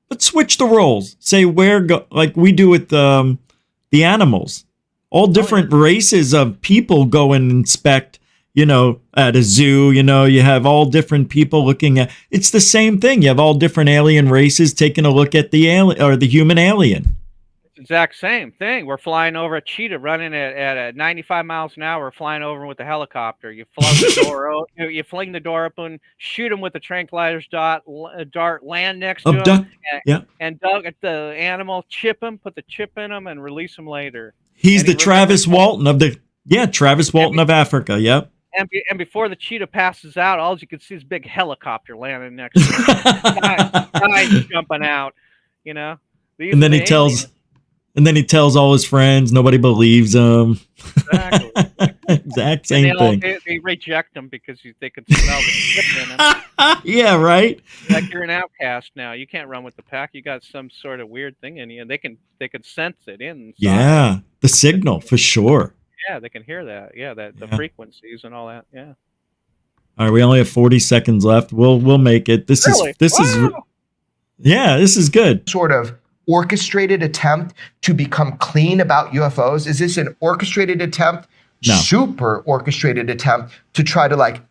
But switch the roles. Say like we do with the animals. All different races of people go and inspect, you know, at a zoo. You know, you have all different people looking at. It's the same thing. You have all different alien races taking a look at the alien or the human alien. Exact same thing. We're flying over a cheetah running at 95 miles an hour, flying over with a helicopter. You fling the door you fling the door open, shoot him with a tranquilizer's dart, land next to him, and dug at the animal, chip him, put the chip in him, and release him later. He's the Travis Walton of Travis Walton of Africa. Yep. And before the cheetah passes out, all you can see is a big helicopter landing next to him. Guys jumping out, you know. And then he tells all his friends. Nobody believes him. Exactly. Exact same thing. They reject him because they could smell the shit in him. Yeah, right. Like you're an outcast now. You can't run with the pack. You got some sort of weird thing in you, and they can sense it in. Yeah, the signal for sure. Yeah, they can hear that. Yeah, the frequencies and all that. Yeah. All right, we only have 40 seconds left. We'll make it. This is good. Sort of orchestrated attempt to become clean about UFOs? Is this an orchestrated attempt? No. Super orchestrated attempt to try to like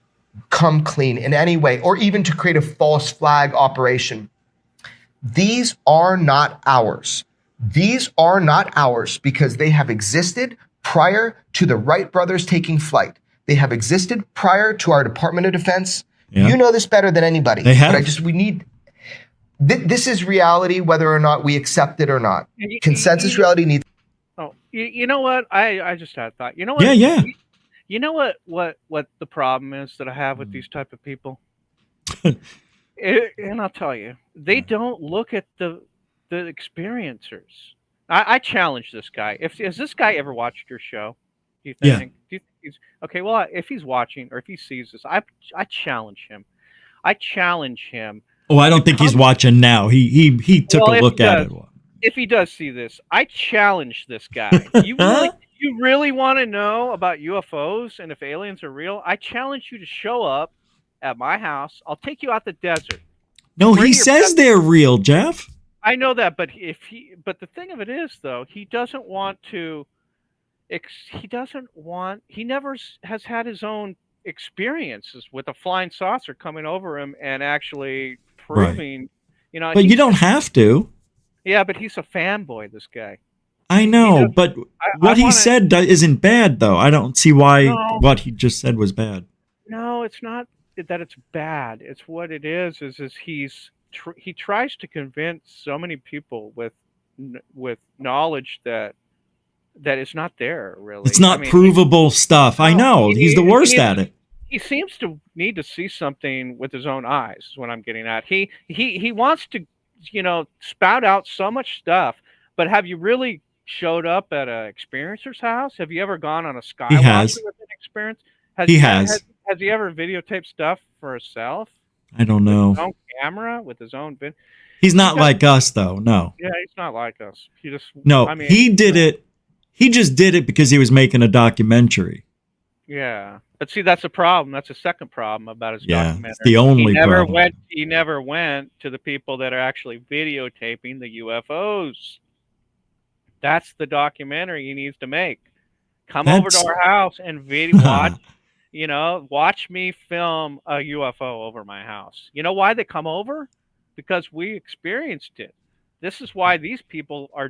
come clean in any way, or even to create a false flag operation? These are not ours. These are not ours because they have existed prior to the Wright brothers taking flight. They have existed prior to our Department of Defense. Yeah. You know this better than anybody. They have. But this is reality, whether or not we accept it or not. Consensus reality needs. Oh, you know what? I just had a thought. You know what? Yeah. You know what the problem is that I have with these type of people? And I'll tell you, they don't look at the experiencers. I challenge this guy. Has this guy ever watched your show? Do you think? Yeah. Do you think he's okay? Well, if he's watching or if he sees this, I challenge him. I challenge him. Oh, I don't think he's watching now. He took a look at it. If he does see this, I challenge this guy. You really want to know about UFOs and if aliens are real? I challenge you to show up at my house. I'll take you out the desert. No, he says they're real, Jeff. I know that, but but the thing of it is, though, he doesn't want to. He never has had his own experiences with a flying saucer coming over him and actually proving, right. You know. But you don't have to. Yeah, but he's a fanboy, this guy. I know, but what he said isn't bad, though. I don't see why what he just said was bad. No, it's not that it's bad. It's what it is he tries to convince so many people with knowledge that is not there, really. It's not provable stuff. I know. He's the worst at it. He seems to need to see something with his own eyes, is what I'm getting at. He wants to, spout out so much stuff, but have you really showed up at an experiencer's house? Have you ever gone on a skywalker with an experience? Has he ever videotaped stuff for himself? I don't With know. his own camera, with his own vid. He's not like us, though. No. Yeah, he's not like us. He just No, I mean, he did it. He just did it because he was making a documentary. Yeah, but see, that's a problem. That's a second problem about his Yeah, documentary. it's the only problem. He never went to the people that are actually videotaping the UFOs. That's the documentary he needs to make. Come over to our house and video watch. Watch me film a UFO over my house. You know why they come over? Because we experienced it. This is why these people are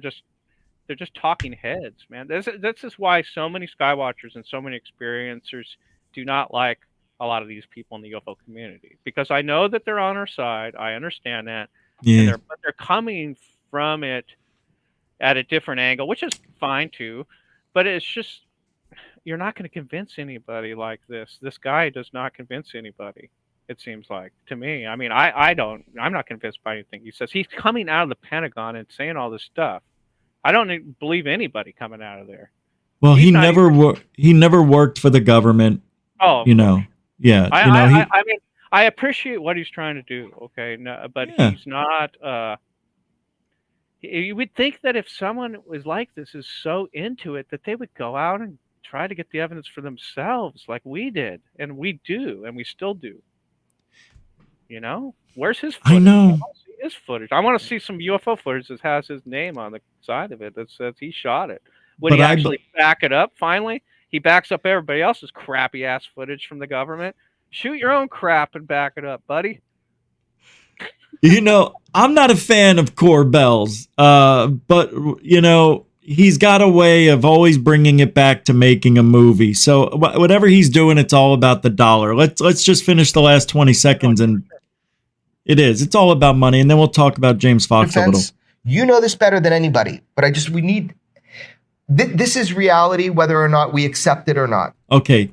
they're just talking heads, man. This is why so many skywatchers and so many experiencers do not like a lot of these people in the UFO community, because I know that they're on our side. I understand that. Yeah. But they're coming from it at a different angle, which is fine too. But it's just, you're not going to convince anybody like this. This guy does not convince anybody. It seems like to me. I mean, I'm not convinced by anything he says. He's coming out of the Pentagon and saying all this stuff. I don't believe anybody coming out of there. Well, he never worked for the government. Oh, yeah. I mean, I appreciate what he's trying to do. Okay, no, but he's not. You would think that if someone was like this, is so into it, that they would go out and try to get the evidence for themselves, like we did, and we do, and we still do. Where's his footage? I know. His footage. I want to see some UFO footage that has his name on the side of it that says he shot it. Would he actually back it up? Finally, he backs up everybody else's crappy ass footage from the government. Shoot your own crap and back it up, buddy. I'm not a fan of Corbell's, but he's got a way of always bringing it back to making a movie. So whatever he's doing, it's all about the dollar. Let's just finish the last 20 seconds and. It's all about money, and then we'll talk about James Fox a little. You know this better than anybody, but we need. This is reality, whether or not we accept it or not. Okay.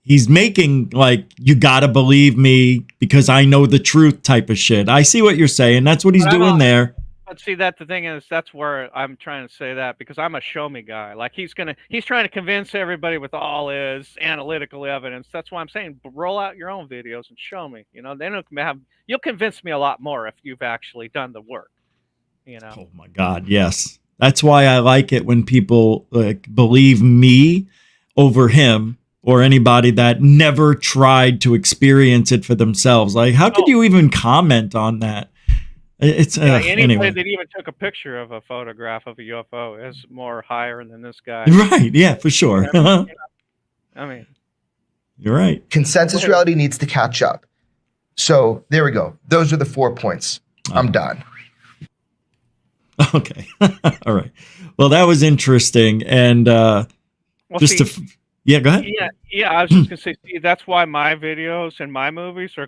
He's making you gotta believe me because I know the truth type of shit. I see what you're saying. That's what he's doing there. But see, the thing is, that's where I'm trying to say that, because I'm a show me guy. Like he's trying to convince everybody with all his analytical evidence. That's why I'm saying roll out your own videos and show me. Then you'll convince me a lot more if you've actually done the work. Oh my God, yes. That's why I like it when people believe me over him or anybody that never tried to experience it for themselves. Like, how could you even comment on that? Anybody that even took a picture of a photograph of a UFO is more higher than this guy. Right, yeah, for sure. I mean, you're right. Consensus reality needs to catch up. So there we go. Those are the 4 points. I'm done. Okay. All right. Well, that was interesting. And go ahead. Yeah. I was just gonna say, that's why my videos and my movies are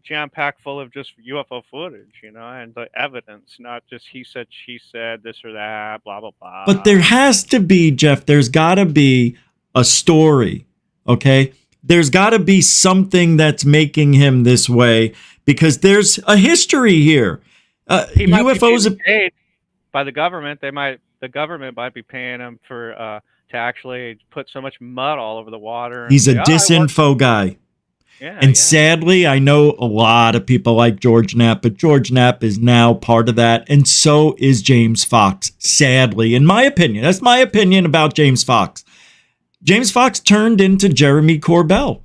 jam-packed full of just UFO footage, and the evidence, not just he said, she said, this or that, blah, blah, blah. But there has to be, Jeff, there's got to be a story, okay? There's got to be something that's making him this way, because there's a history here. He might UFOs be paid by the government. The government might be paying him for to actually put so much mud all over the water. He's a disinfo guy. And sadly, I know a lot of people like George Knapp, but George Knapp is now part of that. And so is James Fox, sadly, in my opinion. That's my opinion about James Fox. James Fox turned into Jeremy Corbell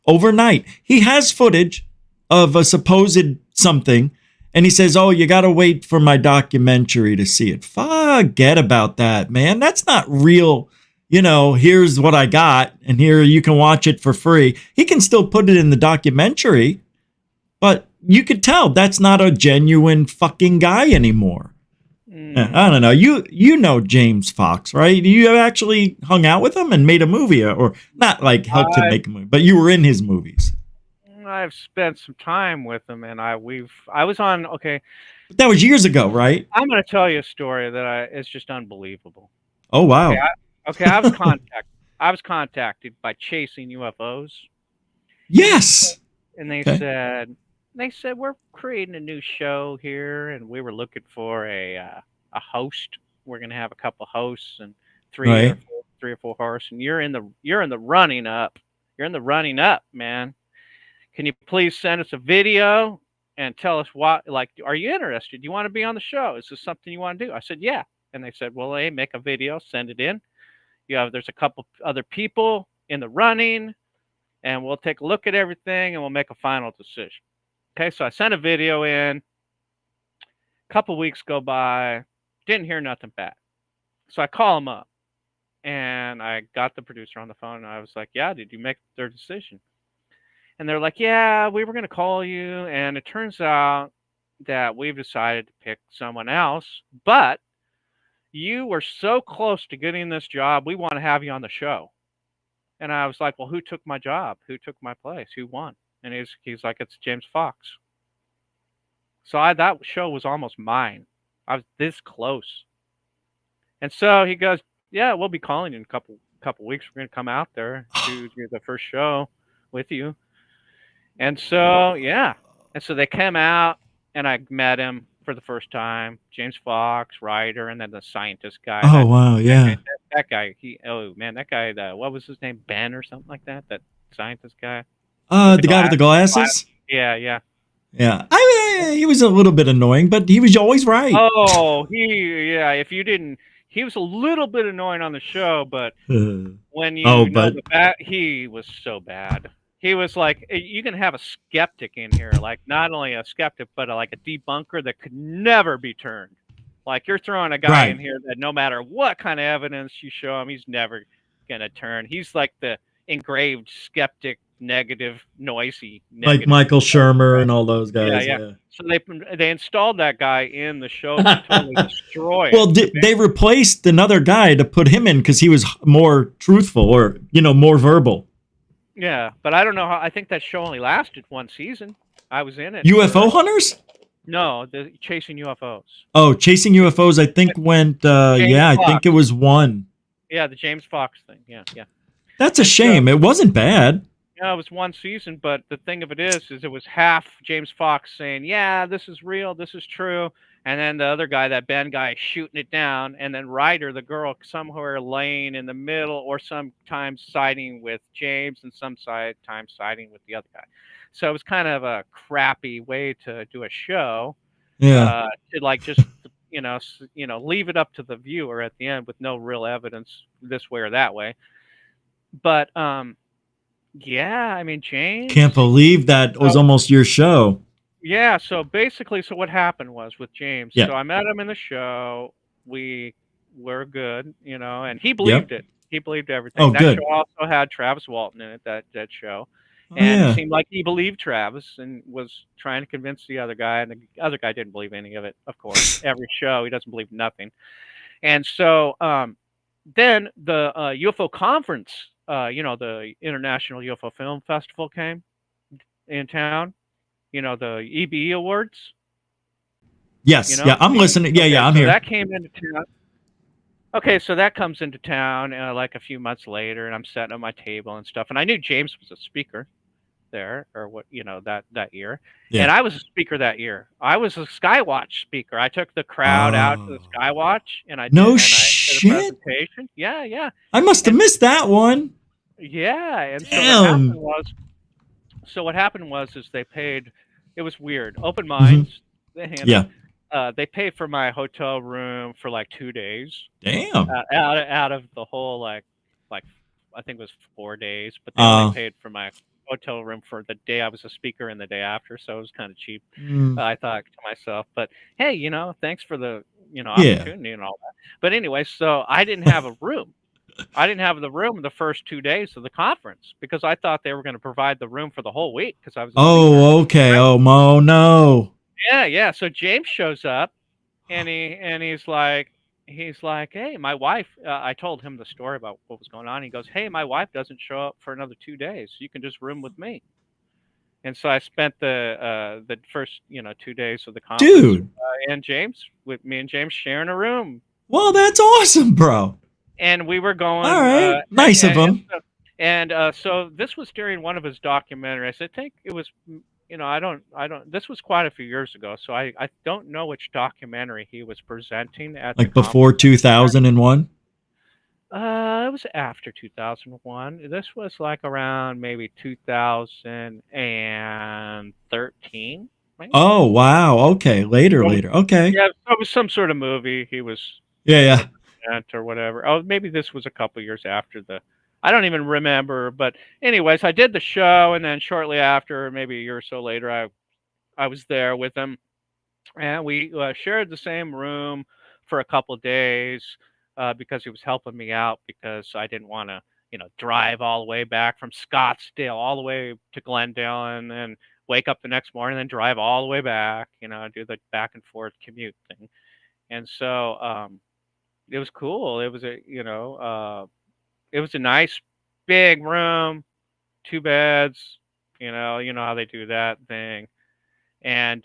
overnight. He has footage of a supposed something, and he says, oh, you got to wait for my documentary to see it. Forget about that, man. That's not real. Here's what I got, and here you can watch it for free. He can still put it in the documentary, but you could tell that's not a genuine fucking guy anymore. I don't know. You know James Fox, right? You actually hung out with him and made a movie, or not helped him make a movie, but you were in his movies. I've spent some time with him, and I was on. Okay, but that was years ago, right? I'm going to tell you a story that is just unbelievable. Oh wow. Okay, I was contacted by Chasing UFOs. Yes. And they said we're creating a new show here, and we were looking for a host. We're going to have a couple hosts and three or four hosts, and you're in the running up. You're in the running up, man. can you please send us a video and tell us what, like, are you interested? Do you want to be on the show? Is this something you want to do? I said, yeah. And they said, well, hey, make a video, send it in. There's a couple other people in the running, and we'll take a look at everything and we'll make a final decision. Okay, so I sent a video in. A couple weeks go by, didn't hear nothing back. So I call them up, and I got the producer on the phone, and I was like, yeah, did you make their decision? And they're like, yeah, we were going to call you, and it turns out that we've decided to pick someone else, but you were so close to getting this job, we want to have you on the show. And I was like, well, who took my job? Who took my place? Who won? And he's like, it's James Fox. So that show was almost mine. I was this close. And so he goes, yeah, we'll be calling you in a couple weeks. We're going to come out there to do the first show with you. And so, yeah. And so they came out, and I met him for the first time. James Fox, writer, and then the scientist guy. Oh, wow, yeah. That guy, that guy, what was his name? Ben or something like that? That scientist guy? The guy with the glasses? Yeah, yeah. Yeah. I mean, he was a little bit annoying, but he was always right. Oh, if you didn't, he was a little bit annoying on the show, but when you he was so bad. He was like, you can have a skeptic in here, like not only a skeptic, but like a debunker that could never be turned. Like you're throwing a guy in here that no matter what kind of evidence you show him, he's never going to turn. He's like the engraved skeptic, negative, noisy. Like Michael Shermer and all those guys. Yeah. So they installed that guy in the show to totally destroy it. Well, they replaced another guy to put him in because he was more truthful or, more verbal. Yeah, but I don't know how. I think that show only lasted one season. I was in it. UFO Hunters? No, the Chasing UFOs. Oh, Chasing UFOs, I think went, I think it was one. Yeah, the James Fox thing. Yeah. That's a shame. It wasn't bad. Yeah, it was one season, but the thing of it is it was half James Fox saying, yeah, this is real, this is true, and then the other guy, that Ben guy, shooting it down, and then Ryder, the girl, somewhere laying in the middle, or sometimes siding with James, and sometimes siding with the other guy. So it was kind of a crappy way to do a show. Yeah. To like just leave it up to the viewer at the end with no real evidence this way or that way. But yeah, I mean, James. Can't believe that was almost your show. Yeah, so basically, what happened was with James. Yeah. So I met him in the show. We were good, and he believed it. He believed everything. Oh, that good. show also had Travis Walton in it, that show. And it seemed like he believed Travis and was trying to convince the other guy. And the other guy didn't believe any of it, of course. Every show, he doesn't believe nothing. And so then the UFO conference, the International UFO Film Festival came in town. The EBE Awards. Yes, yeah, I'm listening. Yeah, I'm here. That came into town. Okay, so that comes into town like a few months later, and I'm sitting at my table and stuff. And I knew James was a speaker there, or what, that year. Yeah. And I was a speaker that year. I was a Skywatch speaker. I took the crowd out to the Skywatch, and I did a presentation. Yeah. I must have missed that one. Yeah, and so what happened was they paid. It was weird. Open minds. Mm-hmm. They paid for my hotel room for like 2 days. Damn. Out of the whole like I think it was 4 days, but they only paid for my hotel room for the day I was a speaker and the day after, so it was kind of cheap. I thought to myself, but hey, thanks for the opportunity and all that. But anyway, so I didn't have a room. I didn't have the room the first 2 days of the conference because I thought they were going to provide the room for the whole week because I was. Oh, okay. Oh, Mo, no. Yeah. So James shows up, and he's like, hey, my wife. I told him the story about what was going on. He goes, hey, my wife doesn't show up for another 2 days. You can just room with me. And so I spent the first 2 days of the conference, dude, and me and James sharing a room. Well, that's awesome, bro. And we were going. All right, nice of him. So this was during one of his documentaries. I think it was. I don't. This was quite a few years ago, so I don't know which documentary he was presenting at. Like before 2001. It was after 2001. This was like around maybe 2013, maybe. Oh, wow. Okay. Later. Okay. Yeah, it was some sort of movie. He was Yeah. or whatever. Oh, maybe this was a couple years after the. I don't even remember. But anyways, I did the show, and then shortly after, maybe a year or so later, I was there with him, and we shared the same room for a couple days because he was helping me out because I didn't want to, drive all the way back from Scottsdale all the way to Glendale and then wake up the next morning and then drive all the way back, do the back and forth commute thing. And so it was cool. It was it was a nice big room, 2 beds, you know how they do that thing. And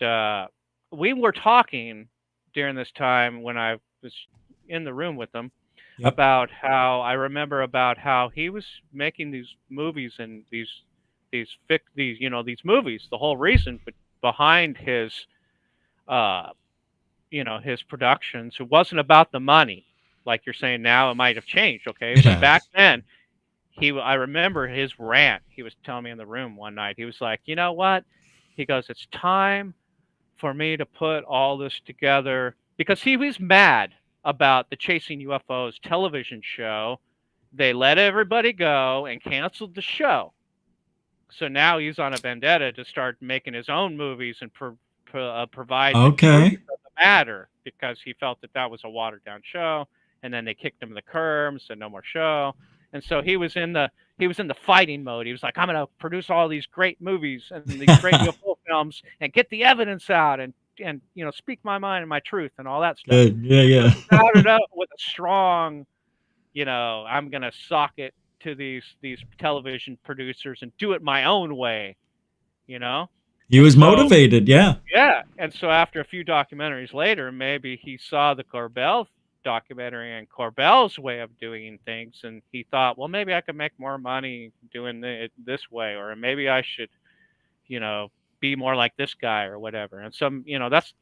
we were talking during this time when I was in the room with him about how I remember about how he was making these movies and these movies. The whole reason behind his his productions, it wasn't about the money, like you're saying now. It might have changed, okay, but back then I remember his rant. He was telling me in the room one night. He was like, you know what? He goes, it's time for me to put all this together because he was mad about the Chasing UFOs television show. They let everybody go and canceled the show. So now he's on a vendetta to start making his own movies and provide the truth of the matter because he felt that was a watered down show. And then they kicked him to the curb, said no more show. And so he was in the fighting mode. He was like, I'm going to produce all these great movies and these great UFO films and get the evidence out and speak my mind and my truth and all that stuff. Yeah. Started up with a strong, I'm going to sock it to these television producers and do it my own way, He was motivated, yeah. Yeah. And so after a few documentaries later, maybe he saw the Corbell documentary and Corbell's way of doing things, and he thought, well, maybe I could make more money doing it this way, or maybe I should, be more like this guy or whatever. And some, that's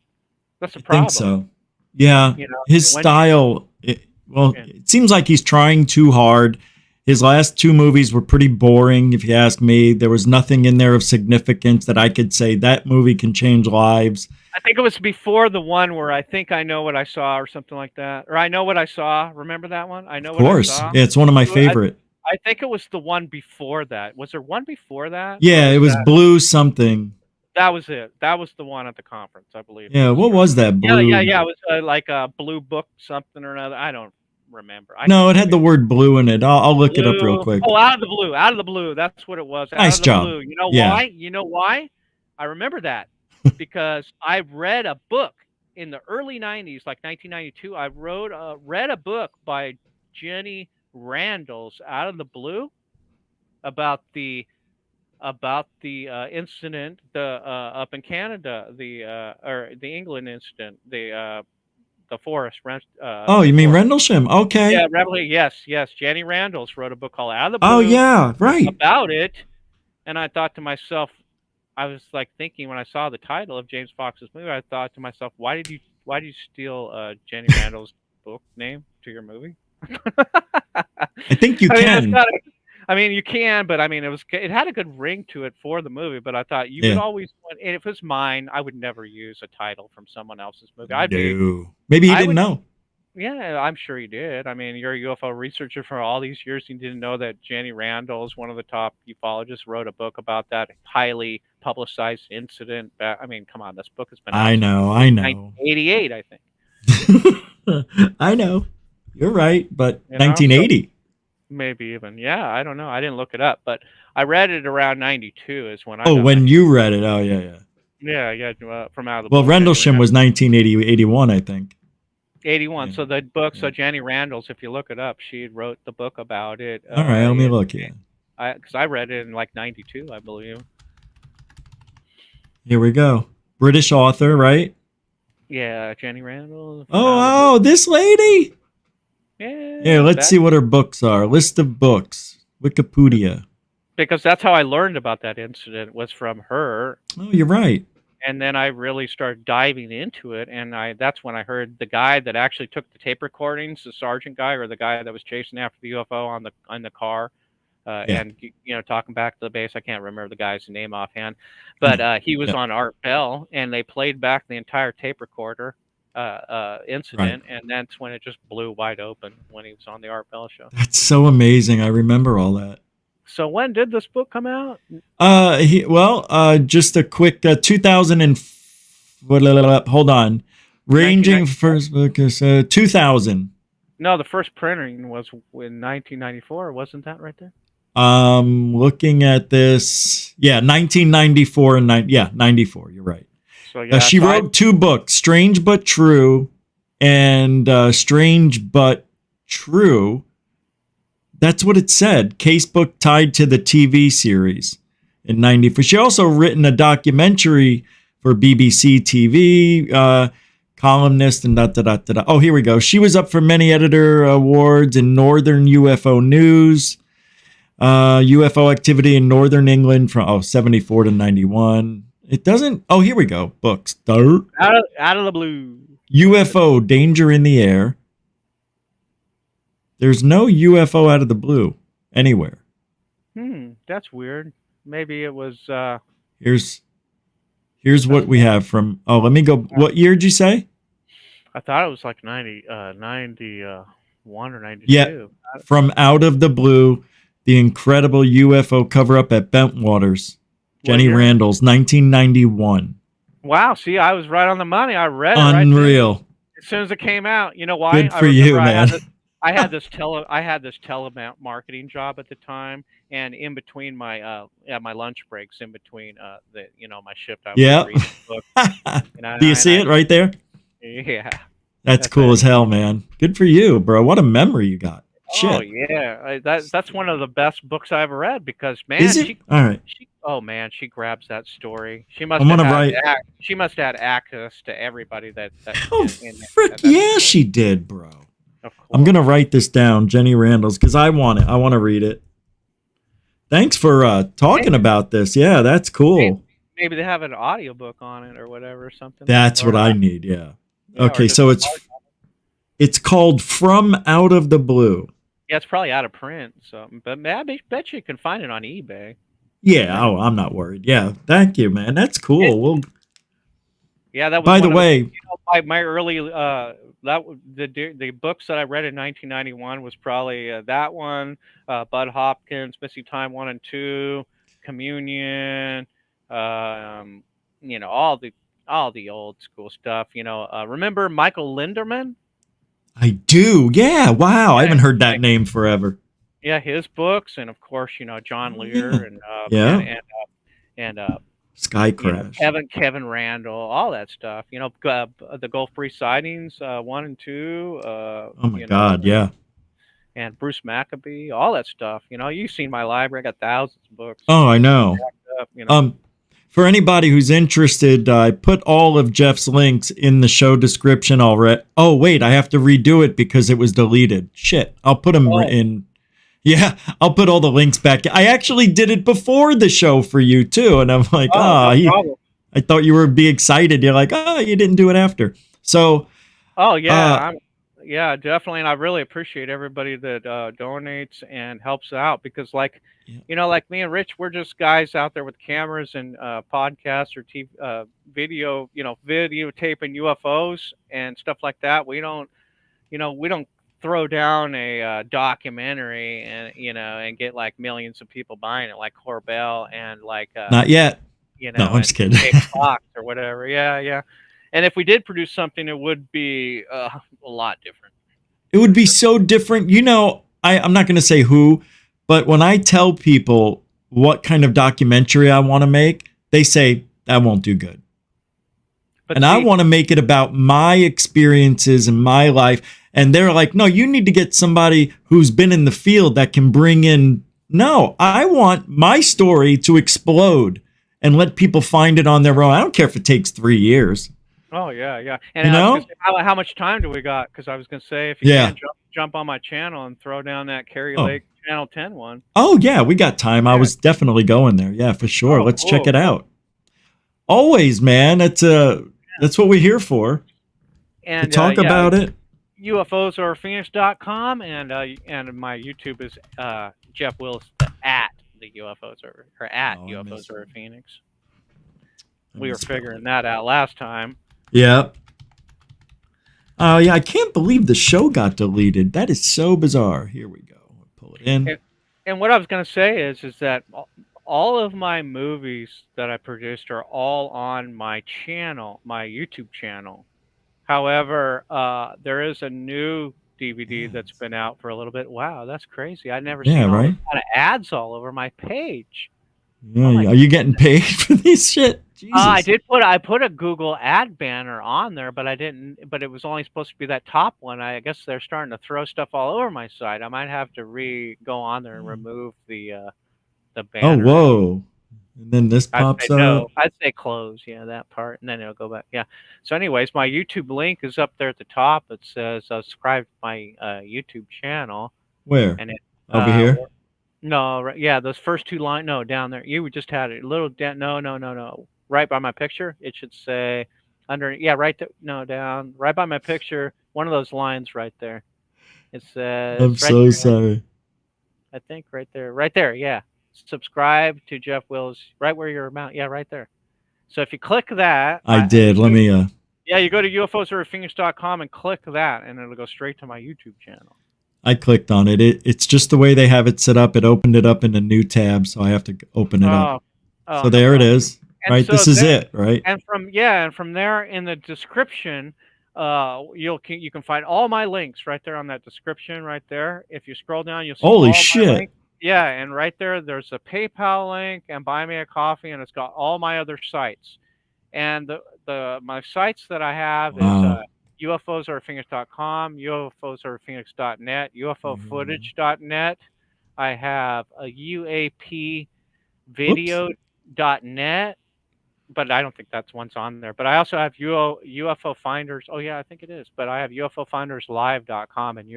a problem. I think so. Yeah, his style. It seems like he's trying too hard. His last 2 movies were pretty boring, if you ask me. There was nothing in there of significance that I could say that movie can change lives. I think it was before the one where I think I know what I saw or something like that. Or I know what I saw. Remember that one? I know what I saw. Yeah, it's one of my favorite. I think it was the one before that. Was there one before that? Yeah, it was Blue something. That was it. That was the one at the conference, I believe. Yeah, what was that? Blue? Yeah. It was like a Blue Book something or another. I don't remember. No, it had the word blue in it. I'll look it up real quick. Oh, Out of the Blue. That's what it was. Nice job. Blue. You know why? You know why? I remember that because I read a book in the early 90s, like 1992. I read a book by Jenny Randall's Out of the Blue about the incident up in Canada, or the England incident, the forest. You mean Rendlesham? Okay. Yeah, yes. Jenny Randall's wrote a book called Out of the Blue. Oh yeah, right. About it, and I thought to myself, I was like thinking when I saw the title of James Fox's movie, I thought to myself, why did you steal Jenny Randall's book name to your movie? I think you can. You can, but it had a good ring to it for the movie. But I thought you would always, and if it was mine, I would never use a title from someone else's movie. Maybe he didn't know. Yeah, I'm sure he did. You're a UFO researcher for all these years. You didn't know that Jenny Randall is one of the top ufologists, wrote a book about that highly publicized incident. Come on, this book has been out I know. 1988, I think. I know. You're right, but 1980. Maybe even. Yeah, I don't know. I didn't look it up, but I read it around 92 is when I when you read it. Oh, yeah. Yeah, from Out of the Blue. Well, Rendlesham was 1981, I think. 81. Yeah. So the book, so Jenny Randall's, if you look it up, she wrote the book about it. All right, let me look here. Because I read it in like 92, I believe. Here we go. British author, right? Yeah, Jenny Randall. Oh, this lady. Yeah, let's see what her books are. List of books. Wikipedia. Because that's how I learned about that incident, was from her. Oh, you're right. And then I really started diving into it, and that's when I heard the guy that actually took the tape recordings, the sergeant guy or the guy that was chasing after the UFO on the car, and talking back to the base. I can't remember the guy's name offhand, but he was on Art Bell, and they played back the entire tape recorder incident, and that's when it just blew wide open when he was on the Art Bell show. That's so amazing. I remember all that. So when did this book come out? Just a quick 2000 and hold on. Ranging first book is 2000. No, the first printing was in 1994. Wasn't that right there? Looking at this, 1994 and 94. You're right. So she wrote 2 books, Strange But True and Strange But True. That's what it said. Casebook tied to the TV series in 94. She also written a documentary for BBC TV, columnist and da. Oh, here we go. She was up for many editor awards in Northern UFO News, UFO activity in Northern England from 74 to 91. It doesn't. Oh, here we go. Books. Out of the blue. UFO Danger in the Air. There's no UFO out of the blue anywhere. That's weird. Maybe it was. Here's what we have from. Oh, let me go. What year did you say? I thought it was like 91 or 92. Yeah, from Out of the Blue, the incredible UFO cover-up at Bentwaters. Jenny Randall's 1991. Wow, see, I was right on the money. I read it. Unreal. Right as soon as it came out. You know why? Good for you, man. I had this telemarketing job at the time, and in between my my lunch breaks, in between my shift, I was reading books. Do you see it right there? Yeah. That's cool as hell, man. Good for you, bro. What a memory you got. Shit. Oh yeah, that's one of the best books I ever read because man, is it? All right. She grabs that story. She must she must have had access to everybody that. She did, bro. I'm gonna write this down, Jenny Randall's, because I want it. I want to read it. Thanks for talking about this. Yeah, that's cool. Maybe they have an audiobook on it or whatever or something. That's what I need. Yeah. Okay, so it's called From Out of the Blue. Yeah, it's probably out of print. So, but I bet you can find it on eBay. Yeah. Oh, I'm not worried. Yeah. Thank you, man. That's cool. Yeah, that was. By the way, my early the books that I read in 1991 was probably that one, Bud Hopkins, Missing Time 1 and 2, Communion, all the old school stuff. Remember Michael Linderman? I do. Yeah. Wow. I haven't heard that name forever. Yeah, his books, and of course, John Lear and Sky Crash, Kevin Randall, all that stuff. The Gulf Free Sightings 1 and 2. Oh my God, yeah. And Bruce Maccabee, all that stuff. You've seen my library. I got thousands of books. Oh, I know. For anybody who's interested, I put all of Jeff's links in the show description already. Oh, wait, I have to redo it because it was deleted. Shit, I'll put them in. Yeah, I'll put all the links back. I actually did it before the show for you, too. And I'm like, I thought you would be excited. You're like, you didn't do it after. So. Oh, yeah. Yeah, definitely. And I really appreciate everybody that donates and helps out because, like me and Rich, we're just guys out there with cameras and podcasts or TV, video, videotaping UFOs and stuff like that. We don't throw down a documentary and get like millions of people buying it like Corbell and like not yet. No, I'm just kidding. Fox or whatever. Yeah. And if we did produce something, it would be a lot different. It would be so different. I'm not going to say who, but when I tell people what kind of documentary I want to make, they say that won't do good. And I want to make it about my experiences and my life. And they're like, no, you need to get somebody who's been in the field that can bring in. No, I want my story to explode and let people find it on their own. I don't care if it takes 3 years. Oh, yeah. And how much time do we got? Because I was going to say, if you can jump on my channel and throw down that Carrie Lake Channel 10 one. Oh, yeah, we got time. I was definitely going there. Yeah, for sure. Let's check it out. Always, man. That's what we're here for. And to talk about it. UFOsoverphoenix.com and my YouTube is Jeff Wills at the UFOs or at UFOs over Phoenix. We were figuring that out last time. Yeah. Yeah, I can't believe the show got deleted. That is so bizarre. Here we go. I'll pull it in. And what I was going to say is that all of my movies that I produced are all on my channel, my YouTube channel. However, there is a new DVD that's been out for a little bit. Wow, that's crazy. I've never seen all those kind of ads all over my page. Yeah, are you getting paid for these shit? Jesus. I put a Google ad banner on there, but I didn't. But it was only supposed to be that top one. I guess they're starting to throw stuff all over my site. I might have to go on there and remove the banner. Oh, whoa! And then this pops up. No, I'd say close. Yeah, that part, and then it'll go back. Yeah. So, anyways, my YouTube link is up there at the top. It says subscribe to my YouTube channel. Where? And over here. No, right, yeah, those first two lines. No, down there. You just had it a little down. No. Right by my picture, it should say under. Yeah, right there. No, down. Right by my picture, one of those lines right there. It says. I'm so sorry. I think right there. Right there. Yeah. Subscribe to Jeff Wills. Right where your amount. Yeah, right there. So if you click that. I did. Let me. Yeah, you go to UFOsoverphoenix.com and click that, and it'll go straight to my YouTube channel. I clicked on it. It's just the way they have it set up. It opened it up in a new tab, so I have to open it up. So there it is. And right, so this is it, right? And from there in the description, you can find all my links right there on that description right there. If you scroll down, you'll see holy all shit. My links. Yeah, and right there's a PayPal link and Buy Me a Coffee, and it's got all my other sites. And my sites that I have is UFOsoverphoenix.com, UFOsoverphoenix.net, UFOfootage.net. I have a UAP video.net, but I don't think that's one's on there. But I also have UFO Finders. Oh yeah, I think it is. But I have UFOfinderslive.com and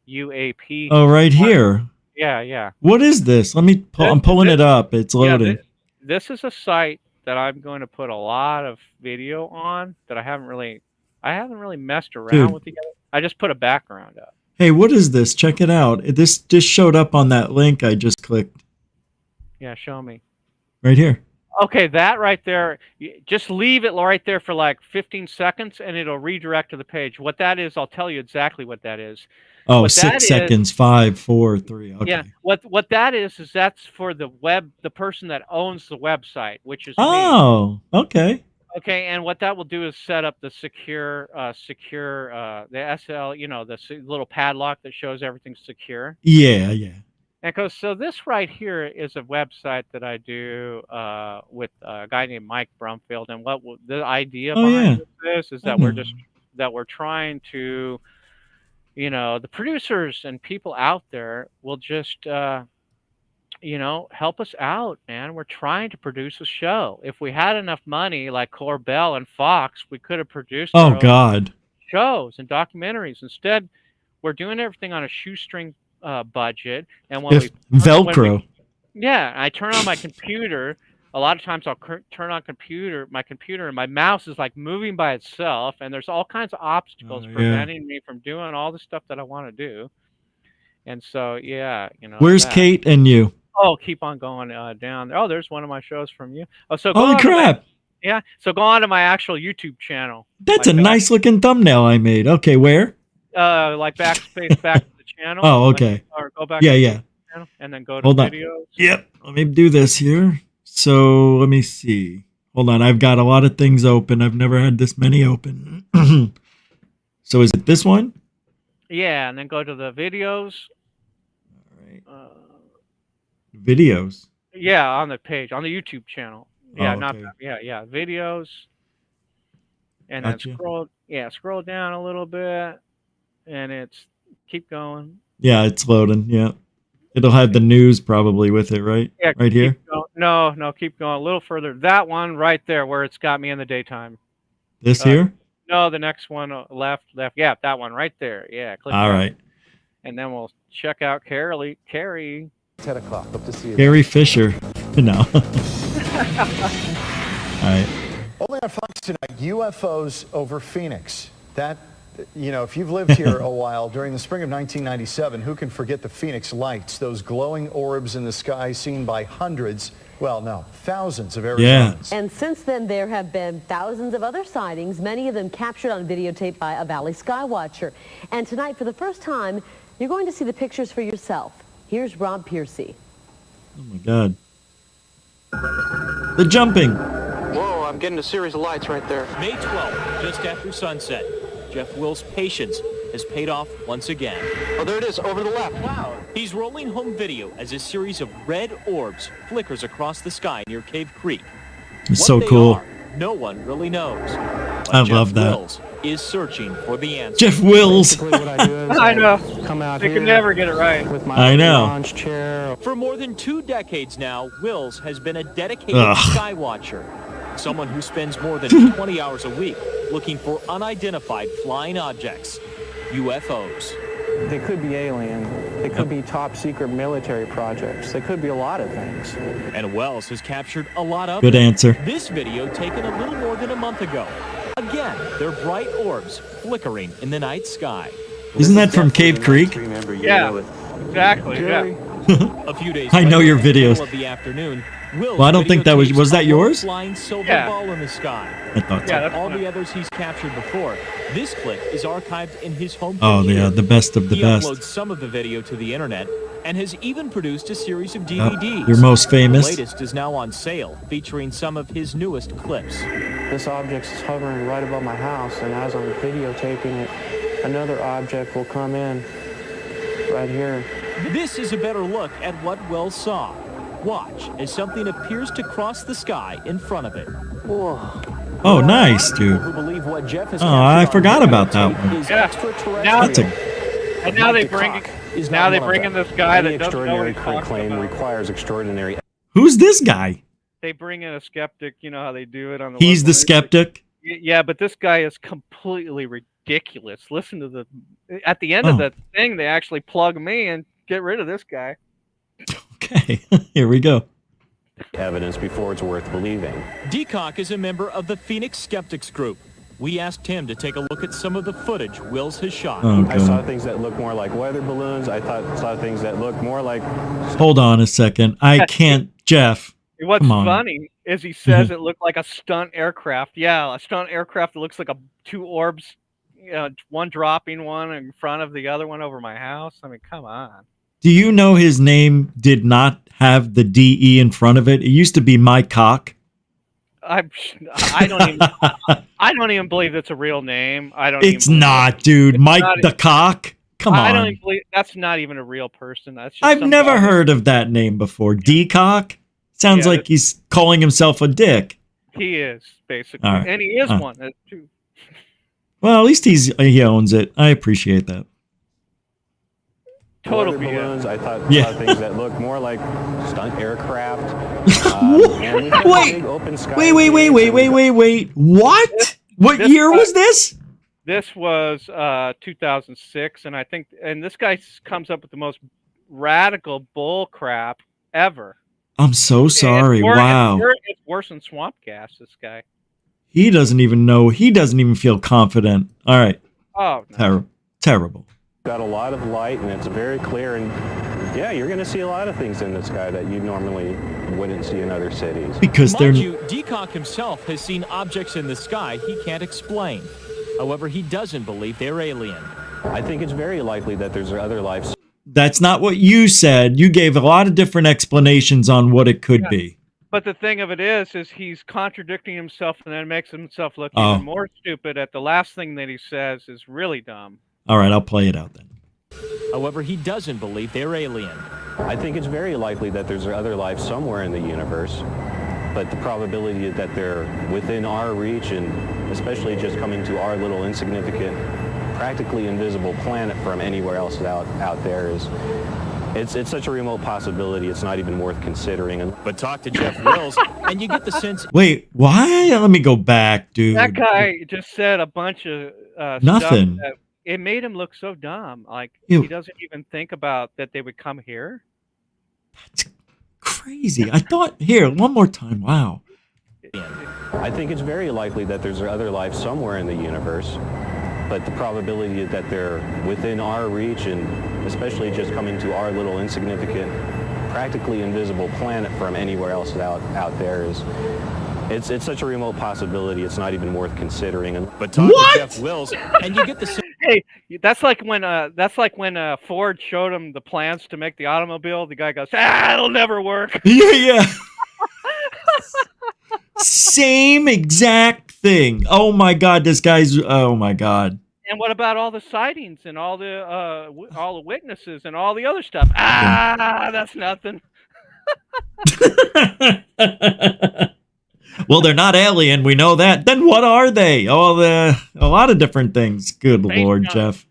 UAP. Oh, right here. Yeah. What is this? I'm pulling it up. It's loading. Yeah, this is a site that I'm going to put a lot of video on that I haven't really messed around with yet. I just put a background up. Hey, what is this? Check it out. This just showed up on that link I just clicked. Yeah, show me. Right here. Okay, that right there, just leave it right there for like 15 seconds and it'll redirect to the page. What that is, I'll tell you exactly what that is. Oh, 6 seconds, 5, 4, 3. Okay. Yeah, what that is that's for the person that owns the website, which is me. Okay. Okay, and what that will do is set up the secure, the SL, the little padlock that shows everything's secure. Yeah. And so this right here is a website that I do with a guy named Mike Brumfield, and the idea behind this is that we're trying to, the producers and people out there will just help us out, man. We're trying to produce a show. If we had enough money like Corbell and Fox, we could have produced our own shows and documentaries. Instead, we're doing everything on a shoestring budget. And when Velcro. I turn on my computer. A lot of times I'll turn on my computer, and my mouse is like moving by itself, and there's all kinds of obstacles preventing me from doing all the stuff that I want to do. And so, Where's Kate and you? Oh, keep on going down. Oh, there's one of my shows from you. Oh, so holy crap! So go on to my actual YouTube channel. That's a nice looking thumbnail I made. Okay, where? Like backspace back to the channel. Oh, okay. Or go back. Yeah. To the channel, and then go to videos. Yep. Let me do this here. So let me see. Hold on. I've got a lot of things open. I've never had this many open. So is it this one? Yeah, and then go to the videos. All right. Videos. Yeah, on the page, on the YouTube channel. Yeah, okay. Videos. And then scroll down a little bit, and keep going. Yeah, it's loading. Yeah. It'll have the news probably with it, right? Yeah, right here? No, keep going a little further. That one right there where it's got me in the daytime. This here? No, the next one, left. Yeah, that one right there. Yeah. Click all right. And then we'll check out Carrie. 10 o'clock. Hope to see you. Carrie Fisher. No. All right. Only on Fox tonight, UFOs over Phoenix. That, you know, if you've lived here a while, during the spring of 1997, who can forget the Phoenix lights, those glowing orbs in the sky seen by hundreds, well, no, thousands of Arizonans. And since then, there have been thousands of other sightings, many of them captured on videotape by a Valley Skywatcher. And tonight, for the first time, you're going to see the pictures for yourself. Here's Rob Piercy. Oh my God. The jumping. Whoa, I'm getting a series of lights right there. May 12th, just after sunset, Jeff Will's patience has paid off once again. Oh, there it is, over the left. Wow. He's rolling home video as a series of red orbs flickers across the sky near Cave Creek. It's so cool. No one really knows. I love that. Wills is searching for the answer. Jeff Wills. I know. Come out they here can never get it right. With my I know. lounge chair. For more than 2 decades now, Wills has been a dedicated Ugh. skywatcher. Someone who spends more than 20 hours a week looking for unidentified flying objects, UFOs. They could be alien. They could be top secret military projects. They could be a lot of things. And Wells has captured a lot of Good them. answer. This video taken a little more than a month ago. Again, they're bright orbs flickering in the night sky. Isn't that from Cave Creek? Yeah, exactly. Yeah. A few days I know later, your in the videos. middle of the afternoon, Will's Well, I don't think that was videotapes that a yours? flying silver Yeah. ball in the sky. I thought so. Yeah, that's All fine. the others he's captured before. This clip is archived in his home Oh, computer. yeah, the best of the He best. uploads some of the video to the internet and has even produced a series of DVDs. Your most famous? The latest is now on sale, featuring some of his newest clips. This object is hovering right above my house, and as I'm videotaping it, another object will come in right here. This is a better look at what Wells saw. Watch as something appears to cross the sky in front of it. Whoa. Oh, nice, dude. Who believe what Jeff has Oh, I captured forgot on about that videotape one. is Yeah. extraterrestrial. That's a And now they bring in this guy Any that doesn't know what extraordinary he's talking claim about. requires extraordinary. Who's this guy? They bring in a skeptic. You know how they do it on the. He's local the news. skeptic. Yeah, but this guy is completely ridiculous. Listen to the. At the end of the thing, they actually plug me and get rid of this guy. Okay, here we go. Evidence before it's worth believing. Decock is a member of the Phoenix Skeptics group. We asked him to take a look at some of the footage Wills has shot. Oh, I saw God. things that look more like weather balloons. I saw things that look more like. Hold on a second. I can't, Jeff. What's Come on. funny is he says it looked like a stunt aircraft. Yeah, a stunt aircraft that looks like two orbs, one dropping one in front of the other one over my house. I mean, come on. Do you know his name did not have the DE in front of it? It used to be My Cock. I don't even believe that's a real name. It's not, dude. Mike the Cock? Come I don't on. even believe that's not even a real person. That's just I've some never guy. heard of that name before. D-Cock? Sounds Yeah, like he's calling himself a dick. He is basically, All right. and he is All right. one. Too. Well, at least he owns it. I appreciate that. Total weather BS. balloons. I saw Yeah. things that look more like stunt aircraft. And we've got Wait. big open sky Wait. What? What This year guy- was this? This was 2006, and I think, and this guy comes up with the most radical bull crap ever. I'm so sorry. Wow. It's worse than swamp gas. This guy. He doesn't even know. He doesn't even feel confident. All right. Oh, no. Terrible. got a lot of light, and it's very clear. And yeah, you're going to see a lot of things in the sky that you normally wouldn't see in other cities. Because Mind you, Decock himself has seen objects in the sky he can't explain. However, he doesn't believe they're alien. I think it's very likely that there's other life. That's not what you said. You gave a lot of different explanations on what it could be. But the thing of it is he's contradicting himself and then makes himself look Oh. even more stupid. At the last thing that he says is really dumb. All right, I'll play it out then. However, he doesn't believe they're alien. I think it's very likely that there's other life somewhere in the universe, but the probability that they're within our reach, and especially just coming to our little insignificant, practically invisible planet from anywhere else out there is, it's such a remote possibility, it's not even worth considering. But talk to Jeff Wills, and you get the sense... Wait, why? Let me go back, dude. That guy just said a bunch of Nothing. stuff that it made him look so dumb. Like Ew. he doesn't even think about that they would come here. Crazy. I thought, here, one more time. Wow. I think it's very likely that there's other life somewhere in the universe, but the probability that they're within our reach and especially just coming to our little insignificant, practically invisible planet from anywhere else out there is it's such a remote possibility. It's not even worth considering. But talk to Jeff Wills, and you get the Hey, that's like when Ford showed him the plans to make the automobile. The guy goes, it'll never work. Yeah. Same exact thing. Oh my God, this guy's. Oh my God. And what about all the sightings and all the witnesses and all the other stuff? That's nothing. Well, they're not alien. We know that. Then what are they? Oh, a lot of different things. Good Lord, Jeff.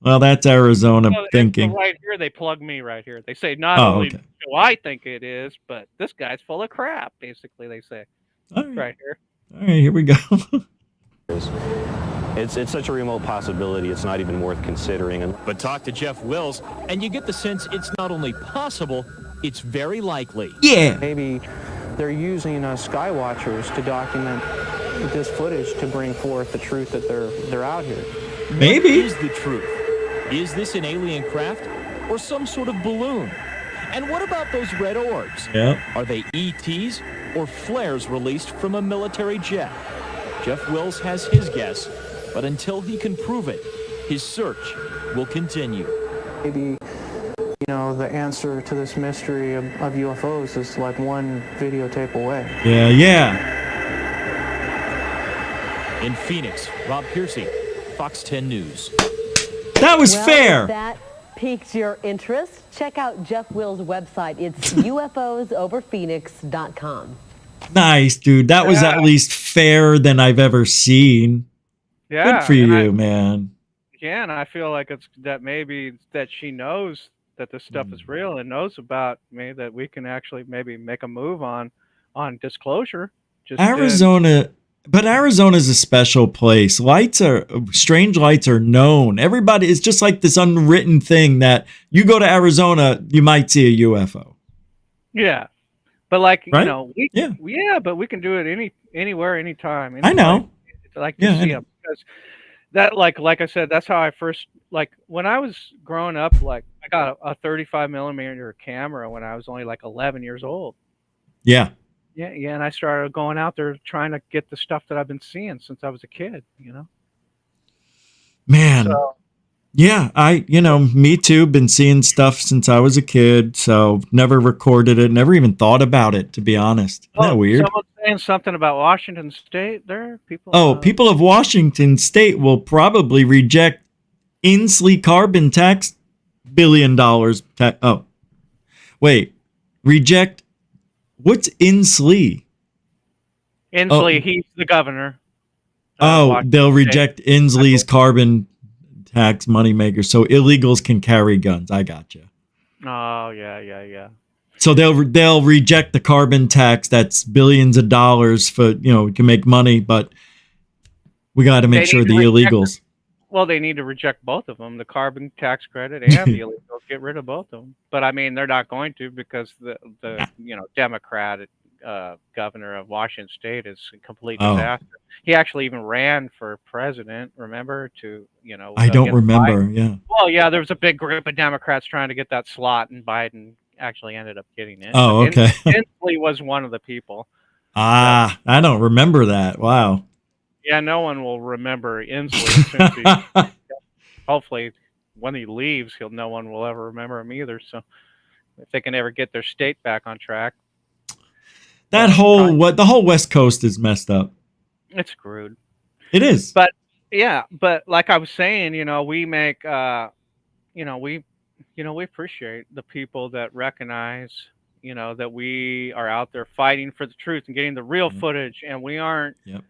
Well, that's Arizona thinking. So right here, they plug me right here. They say not only do I think it is, but this guy's full of crap. Basically, they say right here. All right, here we go. It's such a remote possibility. It's not even worth considering. But talk to Jeff Wills, and you get the sense it's not only possible, it's very likely. Yeah. Maybe they're using sky watchers to document this footage to bring forth the truth that they're out here. Maybe. What is the truth? Is this an alien craft or some sort of balloon? And what about those red orbs? Yeah. Are they ETs or flares released from a military jet? Jeff Wills has his guess, but until he can prove it, his search will continue. Maybe, the answer to this mystery of UFOs is like one videotape away. Yeah. In Phoenix, Rob Piercy, Fox 10 News. That was fair. If that piques your interest, check out Jeff Will's website. It's ufosoverphoenix.com. Nice, dude. That was at least fairer than I've ever seen. Yeah. Good for you, man. Yeah, and I feel like it's that maybe that she knows that this stuff is real and knows about me, that we can actually maybe make a move on disclosure. Arizona. But Arizona's a special place. Strange lights are known. Everybody, it's just like this unwritten thing that you go to Arizona, you might see a UFO. Yeah. But like, right? But we can do it anywhere, anytime. I know. Like to see them. Because that, like I said, that's how I first, when I was growing up, I got a 35 millimeter camera when I was only 11 years old. Yeah. Yeah, and I started going out there trying to get the stuff that I've been seeing since I was a kid, Man. So, yeah, me too, been seeing stuff since I was a kid, so never recorded it, never even thought about it, to be honest. Isn't that weird? Someone's saying something about Washington State there? People of Washington State will probably reject Inslee carbon tax $1 billion. Reject. What's Inslee? Inslee, he's the governor. They'll reject Inslee's carbon tax moneymaker, so illegals can carry guns. I gotcha. Oh, yeah. So they'll reject the carbon tax. That's billions of dollars for, we can make money, but we got to make sure the illegals. Well, they need to reject both of them, the carbon tax credit and the illegals. Get rid of both of them. But I mean, they're not going to, because the Democrat governor of Washington State is a complete disaster. He actually even ran for president. Remember I don't remember. Biden. Yeah. Well, yeah, there was a big group of Democrats trying to get that slot, and Biden actually ended up getting it. Oh, okay. Inslee was one of the people. I don't remember that. Wow. Yeah, no one will remember Inslee. Hopefully, when he leaves, no one will ever remember him either. So, if they can ever get their state back on track, the whole West Coast is messed up. It's screwed. It is. But like I was saying, we make, we appreciate the people that recognize, that we are out there fighting for the truth and getting the real footage, and we aren't. Yep.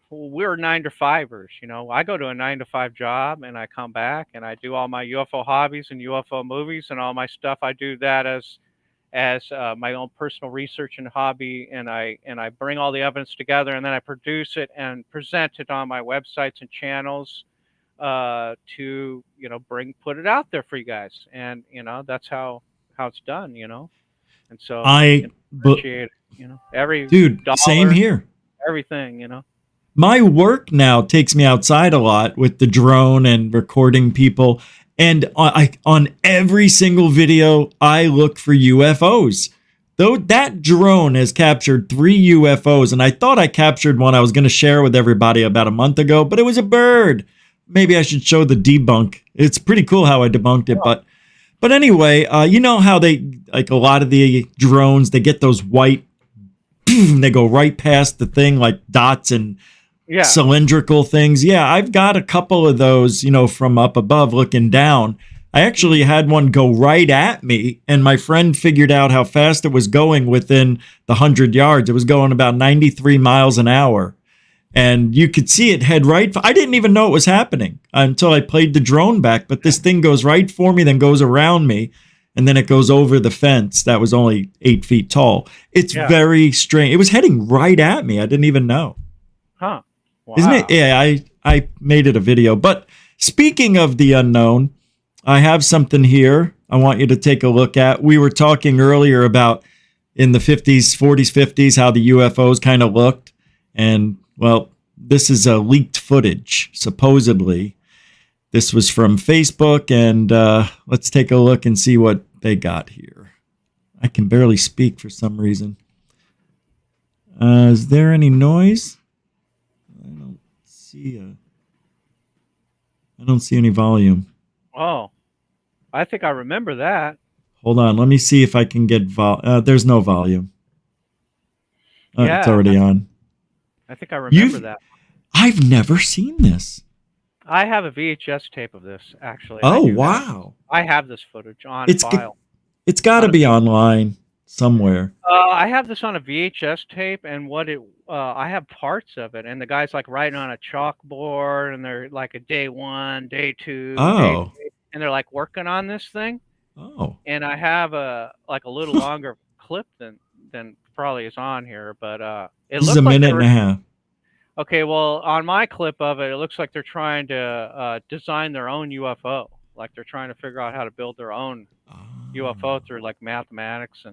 We're 9-to-5ers. I go to a 9-to-5 job, and I come back and I do all my UFO hobbies and UFO movies and all my stuff. I do that as my own personal research and hobby, and I bring all the evidence together, and then I produce it and present it on my websites and channels to put it out there for you guys. And that's how it's done. And so I appreciate it, you know, every dude, dollar, same here. everything, you know. My work now takes me outside a lot with the drone and recording people. And on every single video, I look for UFOs. Though that drone has captured 3 UFOs, and I thought I captured one I was going to share with everybody about a month ago, but it was a bird. Maybe I should show the debunk. It's pretty cool how I debunked it, but anyway, you know how they, like a lot of the drones, they get those white, they go right past the thing like dots and cylindrical things. Yeah, I've got a couple of those, you know, from up above looking down. I actually had one go right at me, and my friend figured out how fast it was going within the 100 yards. It was going about 93 miles an hour. And you could see it head right. I didn't even know it was happening until I played the drone back. But this thing goes right for me, then goes around me, and then it goes over the fence that was only 8 feet tall. It's very strange. It was heading right at me. I didn't even know. Huh. Wow. Isn't it? Yeah, I made it a video. But speaking of the unknown, I have something here I want you to take a look at. We were talking earlier about in the 50s, 40s, 50s, how the UFOs kind of looked. And, well, this is a leaked footage, supposedly. This was from Facebook, and let's take a look and see what they got here. I can barely speak for some reason. Is there any noise? I don't see any volume. Oh, I think I remember that. Hold on, let me see if I can get there's no volume. Oh, it's already on. I think I remember that. I've never seen this. I have a VHS tape of this, actually. Oh, wow. I have this footage on file. It's got to be online somewhere. I have this on a VHS tape, and I have parts of it, and the guy's like writing on a chalkboard, and they're like a day 1, day 2, day 3, and they're like working on this thing. Oh. And I have a little longer clip than probably is on here, but it looks like a minute and a half. Okay, well, on my clip of it, it looks like they're trying to design their own UFO. Like they're trying to figure out how to build their own UFO through like mathematics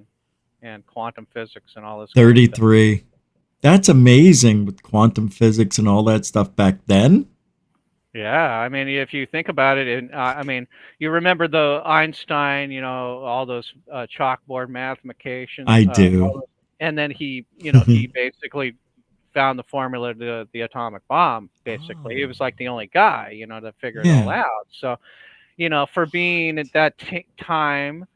and quantum physics and all this. 33. Kind of stuff. That's amazing with quantum physics and all that stuff back then. Yeah, I mean, if you think about it, and I mean, you remember the Einstein, you know, all those chalkboard mathematicians. I do. And then he, you know, he basically found the formula to the atomic bomb. Basically, he was like the only guy, you know, to figure it all out. So, you know, for being at that time,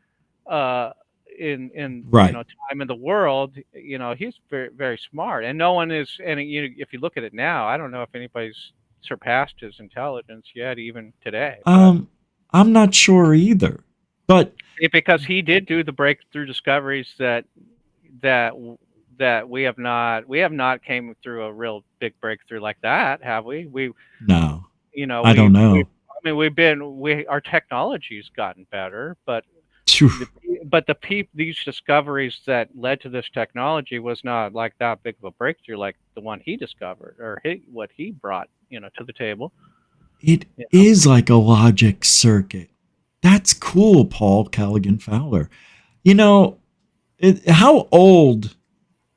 in you know, time in the world, you know, he's very, very smart, and no one is. And if you look at it now, I don't know if anybody's surpassed his intelligence yet, even today. I'm not sure either, but because he did do the breakthrough discoveries that we have not came through a real big breakthrough like that, have we? No, you know, I don't know. I mean, our technology's gotten better, but these discoveries that led to this technology was not like that big of a breakthrough like the one he discovered or what he brought, you know, to the table. It is like a logic circuit. That's cool, Paul Callaghan Fowler. You know, how old?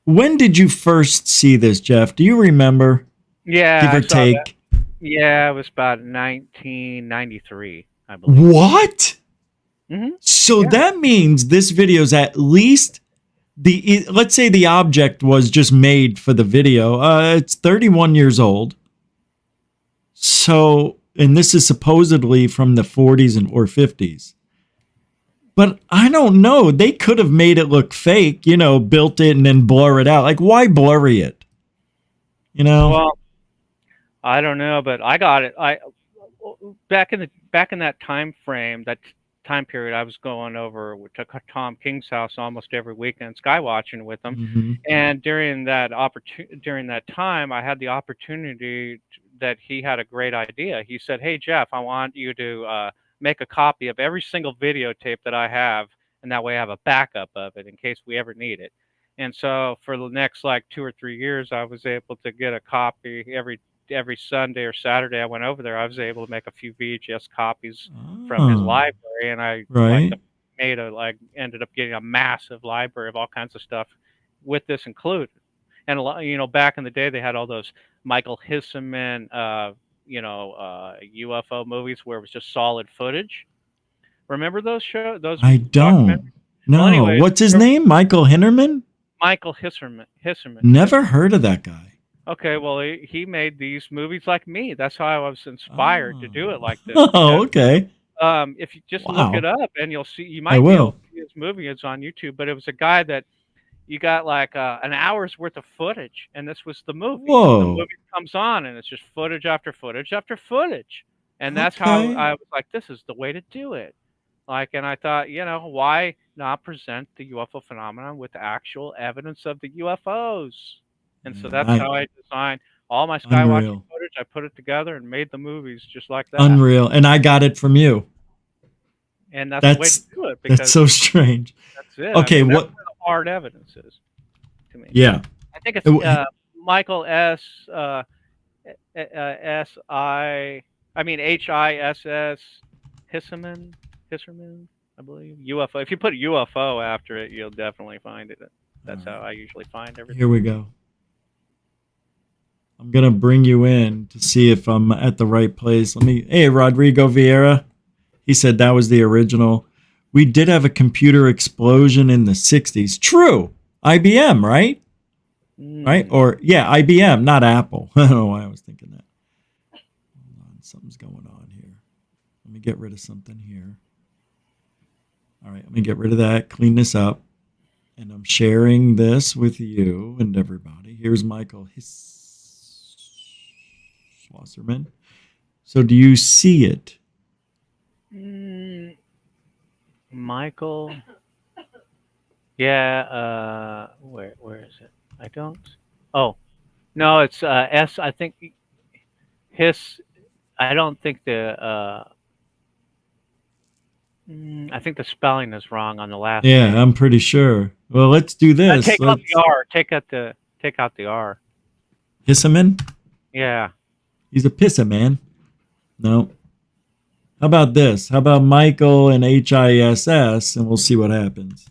When did you first see this, Jeff? Do you remember? Yeah, give or take. Yeah, it was about 1993, I believe. What? Mm-hmm. So that means this video is at least let's say the object was just made for the video. It's 31 years old. So, and this is supposedly from the 40s or 50s. But I don't know. They could have made it look fake, you know, built it and then blur it out. Like, why blurry it? You know? Well, I don't know, but I got it. Back in that time frame, that time period, I was going over to Tom King's house almost every weekend, sky watching with him. Mm-hmm. And during that time, I had the opportunity that he had a great idea. He said, "Hey Jeff, I want you to make a copy of every single videotape that I have, and that way I have a backup of it in case we ever need it." And so for the next like 2 or 3 years, I was able to get a copy every Sunday or Saturday. I went over there. I was able to make a few VHS copies from his library, and I liked ended up getting a massive library of all kinds of stuff with this included. And a lot, back in the day, they had all those Michael Hisseman, UFO movies where it was just solid footage. Remember those those I don't. No. Well, anyways, what's his name? Michael Hinnerman? Michael Hisseman. Never heard of that guy. Okay, well, he made these movies like me. That's how I was inspired to do it like this. Oh, okay. If you just look it up, and you'll see, you might I be able will. to see his movie. It's on YouTube, but it was a guy that you got like an hour's worth of footage, and this was the movie. Whoa. The movie comes on, and it's just footage after footage after footage, and that's how Okay. I was like, this is the way to do it. And I thought, why not present the UFO phenomenon with actual evidence of the UFOs? And so that's how I designed all my skywatching Unreal. footage. I put it together and made the movies just like that. Unreal. And I got it from you. And that's the way to do it. That's so strange. That's it. Okay, that's what? where the hard evidence is to me. Yeah. I think it's Michael Hiss, Hisserman, I believe. UFO. If you put UFO after it, you'll definitely find it. That's how I usually find everything. Here we go. I'm going to bring you in to see if I'm at the right place. Hey, Rodrigo Vieira. He said that was the original. We did have a computer explosion in the 60s. True. IBM, right? Right? Or, yeah, IBM, not Apple. I don't know why I was thinking that. Hold on, something's going on here. Let me get rid of something here. All right, let me get rid of that, clean this up. And I'm sharing this with you and everybody. Here's Michael Wasserman. So do you see it? Michael. Yeah, where is it? I don't. Oh, no, it's S. I think I don't think I think the spelling is wrong on the last. Yeah, name. I'm pretty sure. Well, let's do this. Take out the R. Take out the R. Hisseman? Yeah. He's a pisser, man. No. How about this? How about Michael and HISS, and we'll see what happens.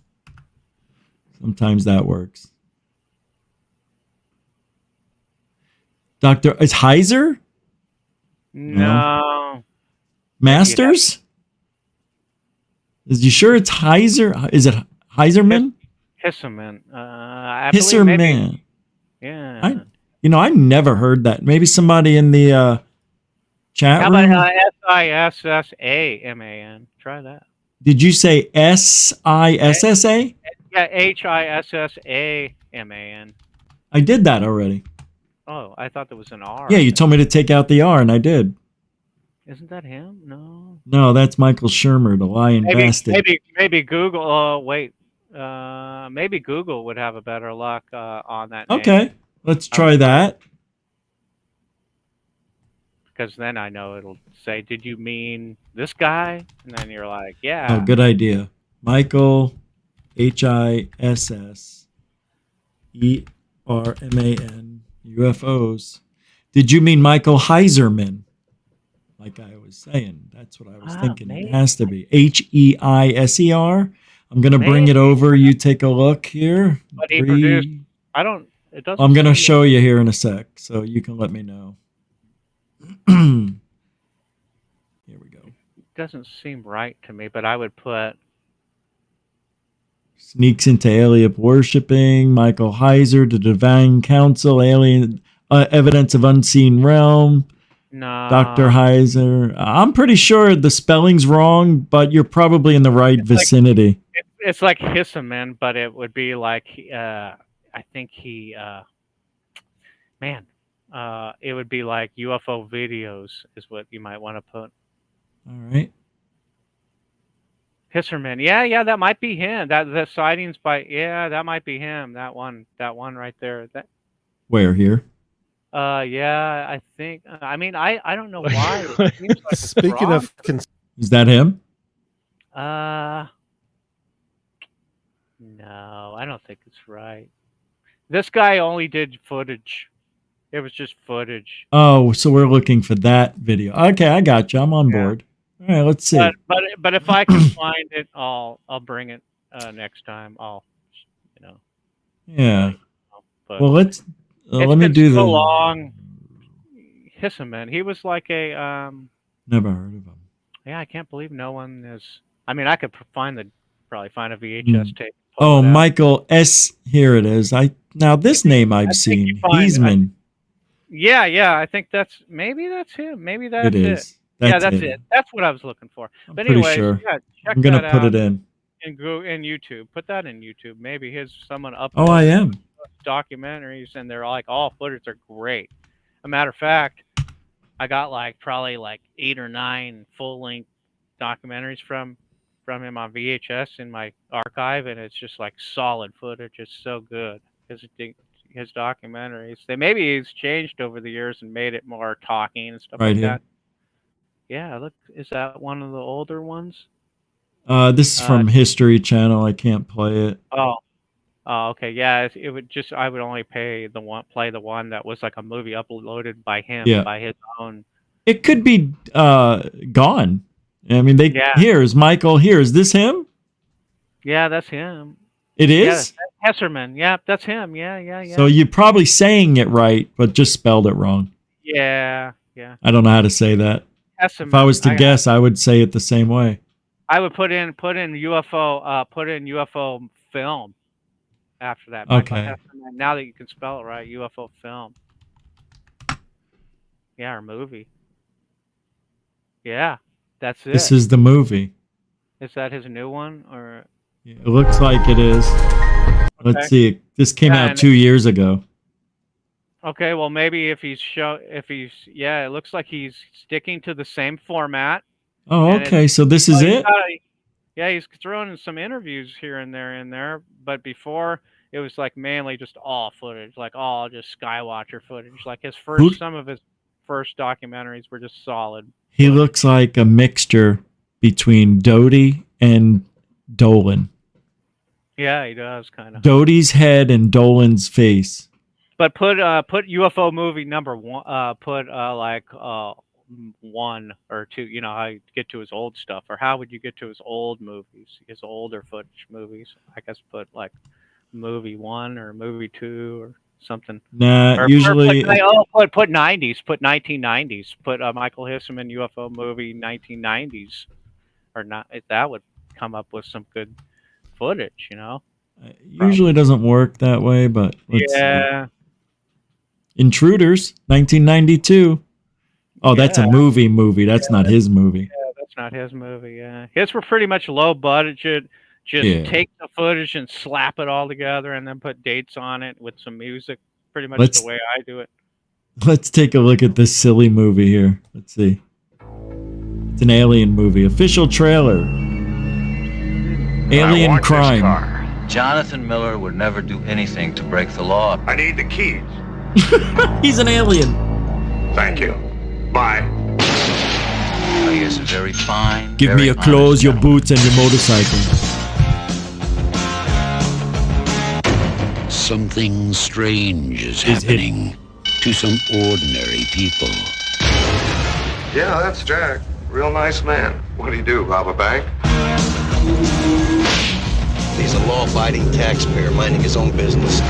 Sometimes that works. Is Heiser? No. Masters? Is you sure it's Heiser? Is it Heiserman? Hisserman. I believe maybe. Hisserman. Yeah. I never heard that. Maybe somebody in the chat How room. about SISSAMAN? Try that. Did you say SISSA? Yeah, HISSAMAN. I did that already. Oh, I thought there was an R. Yeah, you told me to take out the R, and I did. Isn't that him? No. No, that's Michael Shermer, the lion bastard. Maybe Google. Oh, wait. Maybe Google would have a better luck on that name. Okay, let's try that. Because then I know it'll say, "Did you mean this guy?" And then you're like, "Yeah." Oh, good idea. Michael, HISSERMAN, UFOs. Did you mean Michael Heiserman? Like I was saying, that's what I was thinking. Maybe. It has to be HEISER. I'm gonna bring it over. You take a look here. But he produced. I don't. It doesn't. I'm gonna show you here in a sec, so you can let me know. Here we go. It doesn't seem right to me, but I would put. Sneaks into alien worshipping. Michael Heiser, the Divine Council, alien evidence of unseen realm. No. Dr. Heiser. I'm pretty sure the spelling's wrong, but you're probably in the right vicinity. It's like Hisserman, but it would be like I think he. It would be like UFO videos is what you might want to put. All right. Hisserman. Yeah, that might be him. That the sightings that might be him. That one right there. That. Where here? Yeah, I think. I mean, I don't know why. It seems like it's Speaking wrong. of, Is that him? No, I don't think it's right. This guy only did footage. It was just footage. Oh, so we're looking for that video. Okay, I got you. I'm on board. All right, let's see. But if I can find it, I'll bring it next time. You know. Yeah. But Well, let's let me do so the. long. Hisseman. He was like a Never heard of him. Yeah, I can't believe no one is. I mean, I could probably find a VHS tape. Oh, Michael S. Here it is. Now this name I've seen. Heisman. Yeah. I think that's him. Maybe that's It is. Yeah, that's it. That's what I was looking for. But pretty anyway, sure. yeah, check I'm gonna that put out it in. And go in YouTube. Put that in YouTube. Maybe someone uploaded. Oh, I am. Documentaries, and they're like all footage are great. A matter of fact, I got probably 8 or 9 full-length documentaries from him on VHS in my archive, and it's just solid footage. It's so good. His documentaries. Maybe he's changed over the years and made it more talking and stuff Right like here. that. Yeah, look, is that one of the older ones? This is from History Channel. I can't play it. Oh, okay. Yeah, it would just I would only play the one that was a movie uploaded by him Yeah. by his own. It could be gone. I mean, here's Michael. Here is this him? Yeah, that's him. It is. Yeah, Hesserman. Yeah, that's him. Yeah. So you're probably saying it right, but just spelled it wrong. Yeah. I don't know how to say that. Hesserman. If I was to guess, I would say it the same way. I would put in UFO film after that. Okay. Michael Hesserman. Now that you can spell it right, UFO film. Yeah, or movie. Yeah, that's it. This is the movie. Is that his new one or? It looks like it is. Let's see. This came out 2 years ago. Okay, well maybe it looks like he's sticking to the same format. Oh, okay. So this is it? He's throwing in some interviews here and there, but before it was mainly just all footage, all just Skywatcher footage. Some of his first documentaries were just solid. He looks like a mixture between Doty and Dolan. Yeah, he does kind of. Doty's head and Dolan's face. But put UFO movie number 1. Put 1 or 2. You know how you get to his old stuff, or how would you get to his old movies, his older footage movies? I guess put movie 1 or movie 2 or something. Nah, or usually. Put 90s. Put 1990s. Put Michael Hisseman UFO movie 1990s, or not. That would come up with some good footage, you know. Usually doesn't work that way, but let's see. Intruders, 1992. Oh, that's a movie. That's not his movie. Yeah, that's not his movie. Yeah, his were pretty much low budget. Just take the footage and slap it all together, and then put dates on it with some music. Pretty much the way I do it. Let's take a look at this silly movie here. Let's see. It's an alien movie. Official trailer. Alien crime. Jonathan Miller would never do anything to break the law. I need the keys. He's an alien. Thank you. Bye. He is a very fine. Give me your clothes, your boots, and your motorcycle. Something strange is happening to some ordinary people. Yeah, that's Jack. Real nice man. What do you do, rob a bank? He's a law-abiding taxpayer minding his own business.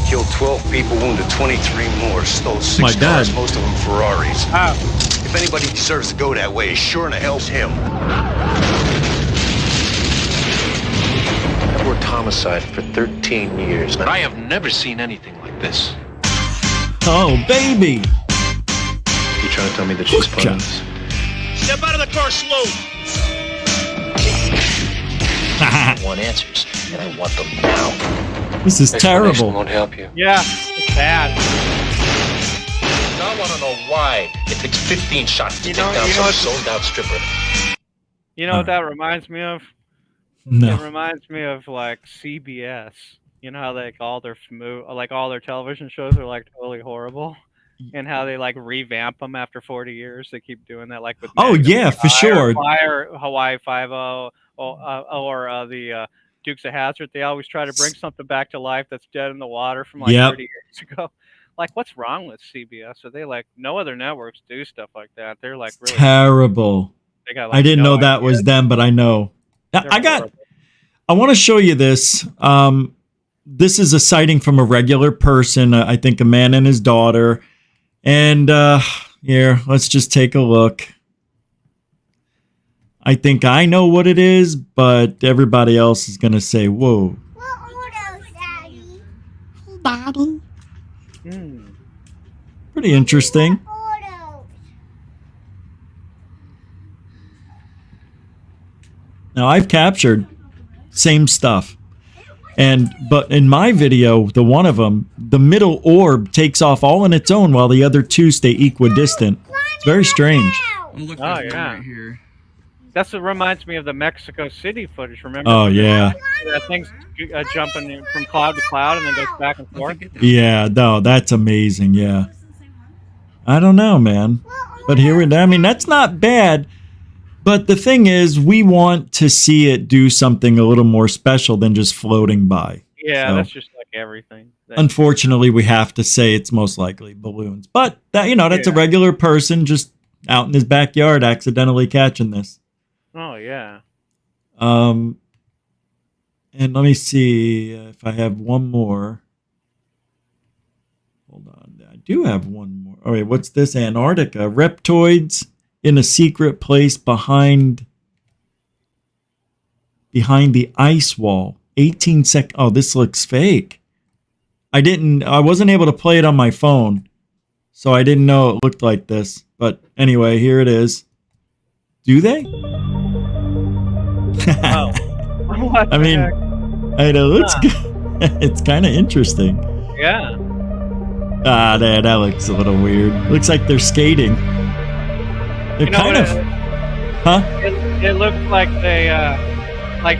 Killed 12 people, wounded 23 more, stole 6 cars, most of them Ferraris. If anybody deserves to go that way, it sure in the hell's him. I've worked homicide for 13 years, and I have never seen anything like this. Oh, baby! You trying to tell me that she's part of this? Step out of the car slow. I want answers, and I want them now. This is terrible. Won't help you. Yeah, it's bad. I want to know why it takes 15 shots to take down some sold-out stripper. You know what that reminds me of? No. It reminds me of CBS. You know how all their all their television shows are totally horrible, and how they revamp them after 40 years. They keep doing that with. Oh yeah, for sure. Fire, Hawaii Five-0, or the Dukes of Hazzard. They always try to bring something back to life that's dead in the water from 30 years ago. like, what's wrong with CBS? Are they like no other networks do stuff like that? They're like really terrible. They got, I like, didn't no know that idea. was them, but I know. Now, I want to show you this. This is a sighting from a regular person. I think a man and his daughter. And here, let's just take a look. I think I know what it is, but everybody else is going to say, whoa. Daddy. Pretty interesting. Now, I've captured same stuff. But in my video, the one of them, the middle orb takes off all on its own while the other two stay equidistant. It's very strange. Oh yeah. Right here. That's what reminds me of the Mexico City footage. Remember? Oh, yeah. That thing's jumping from cloud to cloud and then goes back and forth. Yeah, no, that's amazing. Yeah. I don't know, man. But I mean, that's not bad. But the thing is, we want to see it do something a little more special than just floating by. Yeah, So, that's just like everything. unfortunately, we have to say it's most likely balloons. But that, that's a regular person just out in his backyard accidentally catching this. Oh yeah. And let me see if I have one more. Hold on. I do have one more. All right, what's this? Antarctica. Reptoids in a secret place behind the ice wall. 18 seconds. Oh, this looks fake. I wasn't able to play it on my phone, so I didn't know it looked like this. But anyway, here it is. Do they? I mean, it looks good. It's kind of interesting. Yeah. That looks a little weird. Looks like they're skating. They're kind of... Huh? It looked like they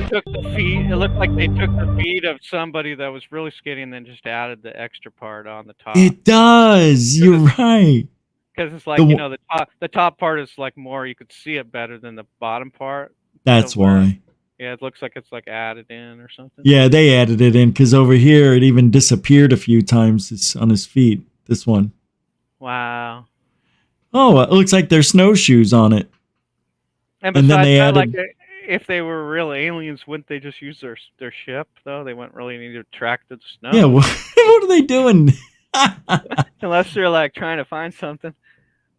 took the feet. It looked like they took the feet of somebody that was really skating and then just added the extra part on the top. It does. You're right. Because it's like, the top part is like more, you could see it better than the bottom part. That's why. Yeah, it looks like it's like added in or something. Yeah, they added it in because over here it even disappeared a few times. It's on his feet. This one. Wow. Oh, it looks like there's snowshoes on it. And then besides they that, added. like, if they were real aliens, wouldn't they just use their ship though? They wouldn't really need to track the snow. Yeah, what are they doing? Unless they're like trying to find something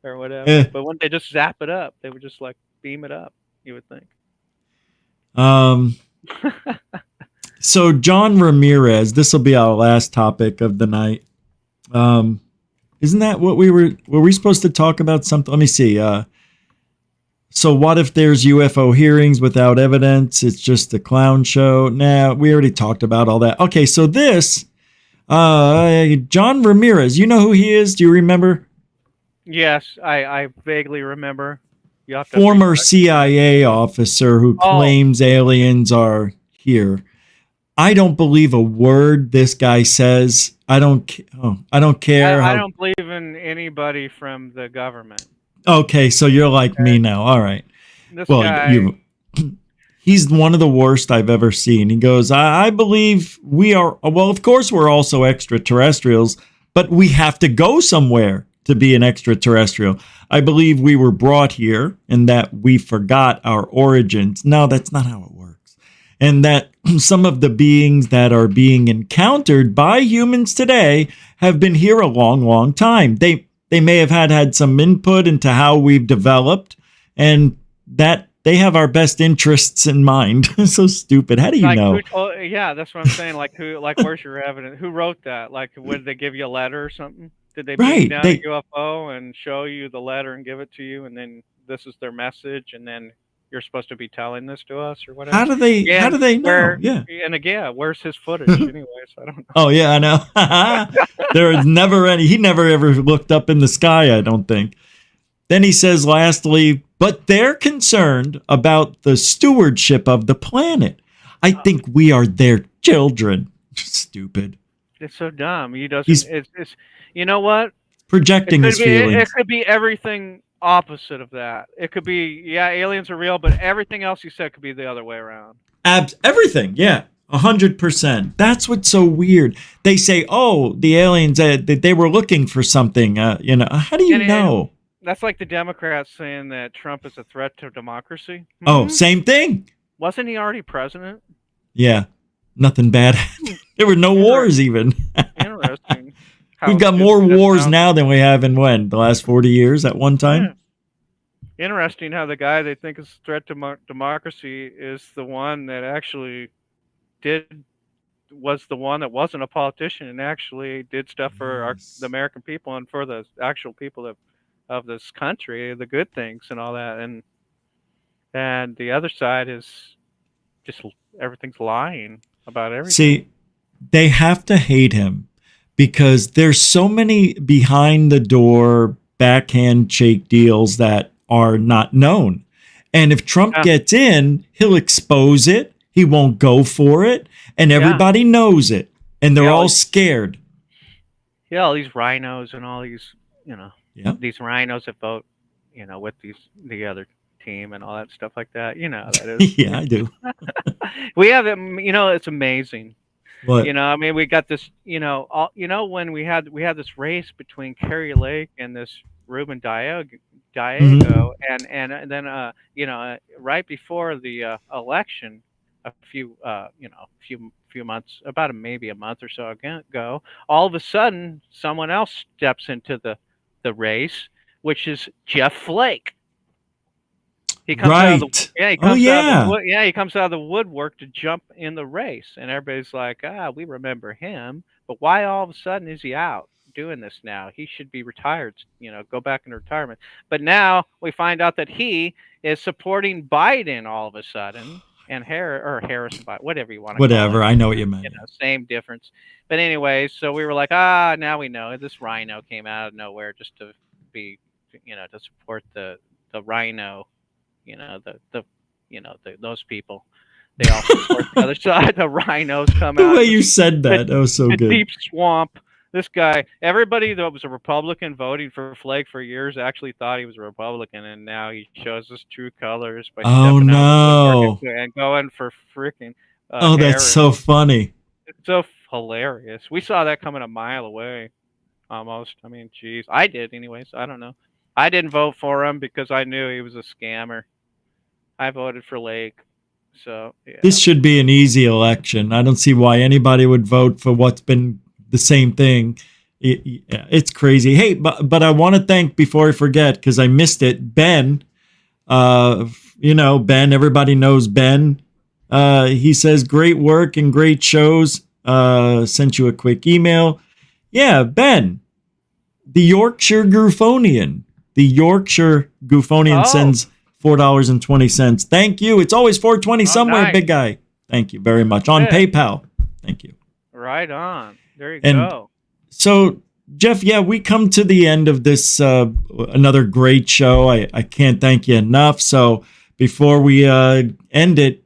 or whatever. Yeah. But wouldn't they just zap it up? They would just like beam it up, you would think. So John Ramirez, this will be our last topic of the night. Isn't that what were we supposed to talk about something? Let me see. So what if there's UFO hearings without evidence? It's just a clown show. Nah, we already talked about all that. Okay, so this, John Ramirez, you know who he is? Do you remember? Yes, I vaguely remember. You have to Former CIA officer who claims aliens are here. I don't believe a word this guy says. I don't care. I don't believe in anybody from the government. Okay, so you're like me now. All right. This guy, he's one of the worst I've ever seen. He goes, I believe we are, well, of course we're also extraterrestrials, but we have to go somewhere to be an extraterrestrial. I believe we were brought here and that we forgot our origins. No, that's not how it works. And that some of the beings that are being encountered by humans today have been here a long, long time. They may have had some input into how we've developed, and that they have our best interests in mind. So stupid. How do you know? Yeah, that's what I'm saying. Like, where's your evidence? Who wrote that? Like, would they give you a letter or something? Did they bring down a UFO and show you the letter and give it to you, and then this is their message, and then you're supposed to be telling this to us or whatever? How do they know? Yeah. And again, where's his footage anyways? I don't know. Oh yeah, I know. There is never any. He never ever looked up in the sky, I don't think. Then he says, lastly, but they're concerned about the stewardship of the planet. I think we are their children. Stupid. It's so dumb. He doesn't. It's you know what? Projecting his feelings. It could be everything opposite of that. It could be, yeah, aliens are real, but everything else you said could be the other way around. Everything, yeah. 100%. That's what's so weird. They say, "Oh, the aliens they were looking for something." How do you know? That's like the Democrats saying that Trump is a threat to democracy. Oh, same thing. Wasn't he already president? Yeah, nothing bad. There were no wars even. Interesting. We've got more wars now than we have in the last 40 years at one time. Yeah. Interesting how the guy they think is a threat to democracy is the one that actually was the one that wasn't a politician and actually did stuff for the American people and for the actual people of this country, the good things and all that. And the other side is just everything's lying about everything. See, they have to hate him because there's so many behind the door backhand shake deals that are not known. And if Trump gets in, he'll expose it. He won't go for it. And everybody knows it. And they're all scared. Yeah, all these rhinos and all these, these rhinos that vote, with the other team and all that stuff like that. That is. Yeah, I do. We have it. It's amazing. What? We got this. When we had this race between Kerry Lake and this Ruben Diego, and then right before the election, a few months, maybe a month or so ago, all of a sudden someone else steps into the race, which is Jeff Flake. He comes out of he comes out of the woodwork to jump in the race, and everybody's like, we remember him, but why all of a sudden is he out doing this now? He should be retired, go back into retirement. But now we find out that he is supporting Biden all of a sudden, and Harris, whatever you want to call it. I know what you meant. Same difference. But anyway, so we were like, now we know. This rhino came out of nowhere just to be, to support the rhino. Those people, they all support the other side. The rhinos come out. The way you said that was so good. Deep swamp. This guy, everybody that was a Republican voting for Flake for years actually thought he was a Republican, and now he shows his true colors by stepping out and going for freaking. That's Harris. so funny. It's so hilarious. We saw that coming a mile away, almost. Geez, I did, anyways. I don't know. I didn't vote for him because I knew he was a scammer. I voted for Lake. So, yeah. This should be an easy election. I don't see why anybody would vote for what's been the same thing. It's crazy. Hey, but I want to thank, before I forget, because I missed it, Ben. Ben, everybody knows Ben. He says, great work and great shows. Sent you a quick email. Yeah, Ben, the Yorkshire Gufonian. The Yorkshire Gufonian sends $4.20. Thank you. It's always $4.20 somewhere, nice. Big guy. Thank you very much. On PayPal. Thank you. Right on. There you And go. So, Jeff, we come to the end of this another great show. I can't thank you enough. So before we end it,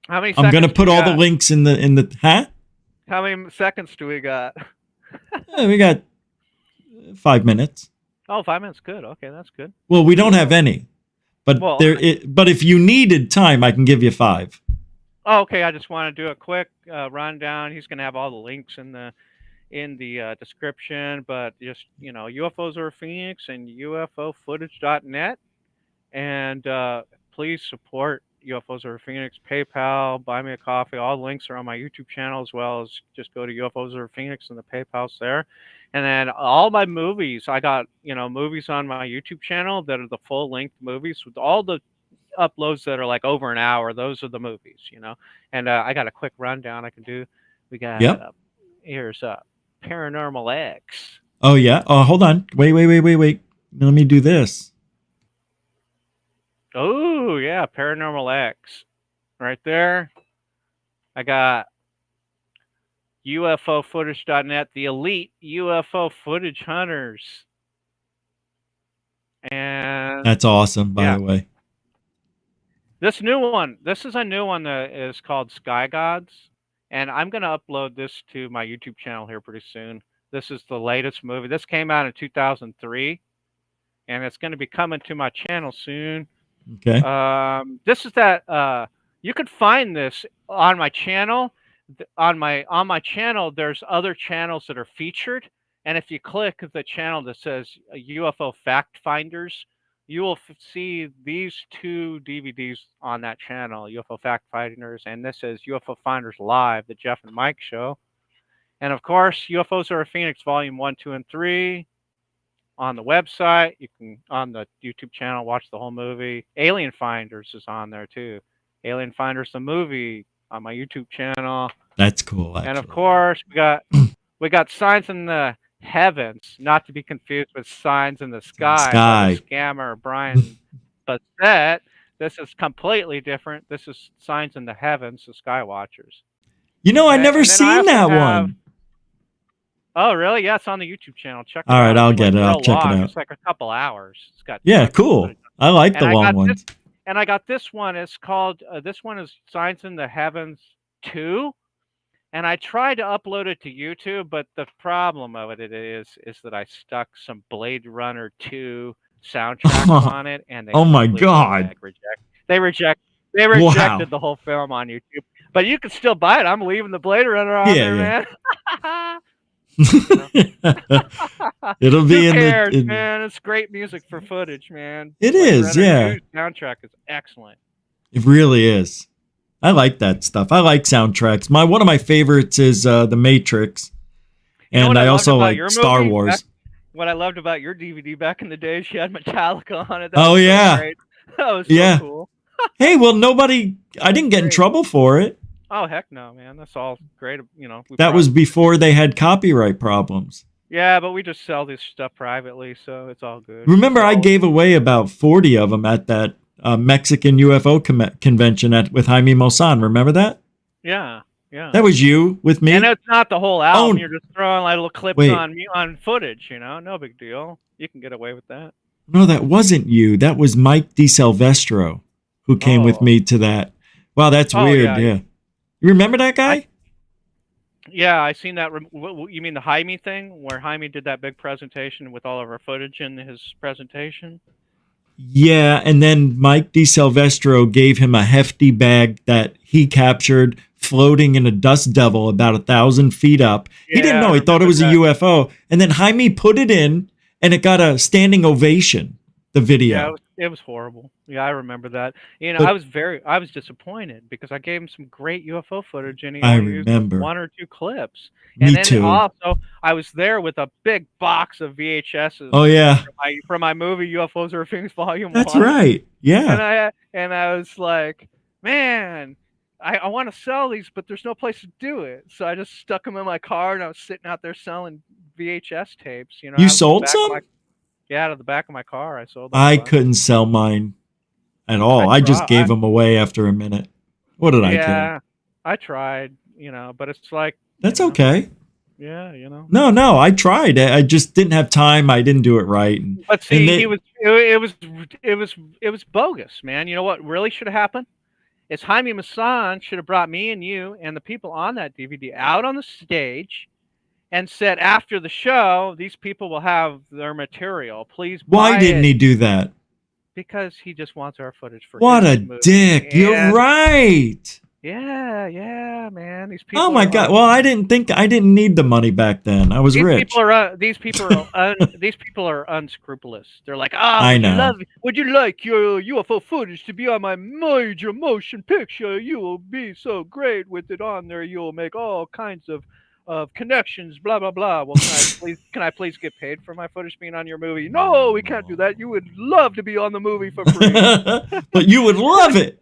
How many I'm going to seconds put we all got? the links in the How many seconds do we got? We got 5 minutes. Oh, 5 minutes. Good. Okay, that's good. Well, we don't have any, but Well, but if you needed time, I can give you 5. Oh, okay, I just want to do a quick rundown. He's going to have all the links in the description, but just UFOs over Phoenix and UFOfootage.net, and please support UFOs over Phoenix. PayPal, buy me a coffee. All the links are on my YouTube channel, as well as just go to UFOs over Phoenix and the PayPal's there. And then all my movies, I got movies on my YouTube channel that are the full length movies with all the uploads that are like over an hour. Those are the movies, and I got a quick rundown I can do. We got here's Paranormal X. Oh yeah. Oh, hold on. Wait. Let me do this. Oh yeah, Paranormal X, right there. I got UFOfootage.net, the elite UFO footage hunters, and That's awesome, by the way. This is a new one that is called Sky Gods, and I'm going to upload this to my YouTube channel here pretty soon. This is the latest movie. This came out in 2003, and it's going to be coming to my channel soon. Okay. This is that you could find this on my channel. on my channel, there's other channels that are featured, and if you click the channel that says UFO Fact Finders, you will see these 2 DVDs on that channel, UFO Fact Finders, and this is UFO Finders Live, the Jeff and Mike show. And of course, UFOs Over Phoenix Volume 1, 2, and 3 on the website. You can, on the YouTube channel, watch the whole movie. Alien Finders is on there too. Alien Finders, the movie, on my YouTube channel. That's cool, actually. And of course, we got Signs in the Heavens, not to be confused with Signs in the Sky. By the scammer Brian Bassett. This is completely different. This is Signs in the Heavens, the Sky Watchers. You know, I never seen that one. Oh, really? Yeah, it's on the YouTube channel. Check it out. All right, I'll get it. I'll check it out. It's like a couple hours. It's got cool. I like the long ones. And I got this one. It's called, this one is Signs in the Heavens 2. And I tried to upload it to YouTube, but the problem of it is that I stuck some Blade Runner 2 soundtracks on it, and they my God, they rejected the whole film on YouTube. But you can still buy it. I'm leaving the Blade Runner on there, man. It'll be Who cares, man. It's great music for footage, man. It is, yeah. Soundtrack is excellent. It really is. I like that stuff. I like soundtracks. One of my favorites is The Matrix, and I also like Star Wars. What I loved about your DVD back in the day, she had Metallica on it. That was so great. That was so cool. Hey, well, I didn't get in trouble for it. Oh, heck no, man. That's all great. You know, that was before they had copyright problems. Yeah, but we just sell this stuff privately, so it's all good. Remember, I gave away about 40 of them at that Mexican UFO convention with Jaime Maussan. Remember that? Yeah, yeah. That was you with me. And it's not the whole album. You're just throwing like little clips on footage, you know? No big deal. You can get away with that. No, that wasn't you. That was Mike DiSilvestro who came with me to that. Wow, that's weird. Yeah. You remember that guy? Yeah, I seen that. You mean the Jaime thing, where Jaime did that big presentation with all of our footage in his presentation? Yeah, and then Mike DiSilvestro gave him a hefty bag that he captured floating in a dust devil about 1,000 feet up. He didn't know. He thought it was a UFO. And then Jaime put it in, and it got a standing ovation, the video. Yeah, it was horrible. Yeah, I remember that. You know, I was disappointed because I gave him some great UFO footage, and he only used 1 or 2 clips. And Me too. Also, I was there with a big box of VHSs. Oh yeah, from my movie UFOs Over Phoenix Volume 1. That's right. Yeah. And I was like, man, I want to sell these, but there's no place to do it. So I just stuck them in my car, and I was sitting out there selling VHS tapes. You know, you sold some? Out of the back of my car, I sold them. I couldn't sell mine at all. I just gave them away after a minute. What did I care? Yeah, I tried, you know, but it's like that's okay. Yeah, you know. No, I tried. I just didn't have time. I didn't do it right. But see, it was bogus, man. You know what really should have happened? Is Jaime Maussan should have brought me and you and the people on that DVD out on the stage and said, after the show, these people will have their material. Please buy Why didn't he do that? Because he just wants our footage for what his a movie. dick. And you're right. Yeah, man. These people. Oh my God. Well, I didn't need the money back then. I was rich. These people are unscrupulous. They're like, I know. Would you like your UFO footage to be on my major motion picture? You will be so great with it on there. You'll make all kinds of connections, blah blah blah. Well, can I please get paid for my footage being on your movie? No, we can't do that. You would love to be on the movie for free. But you would love it.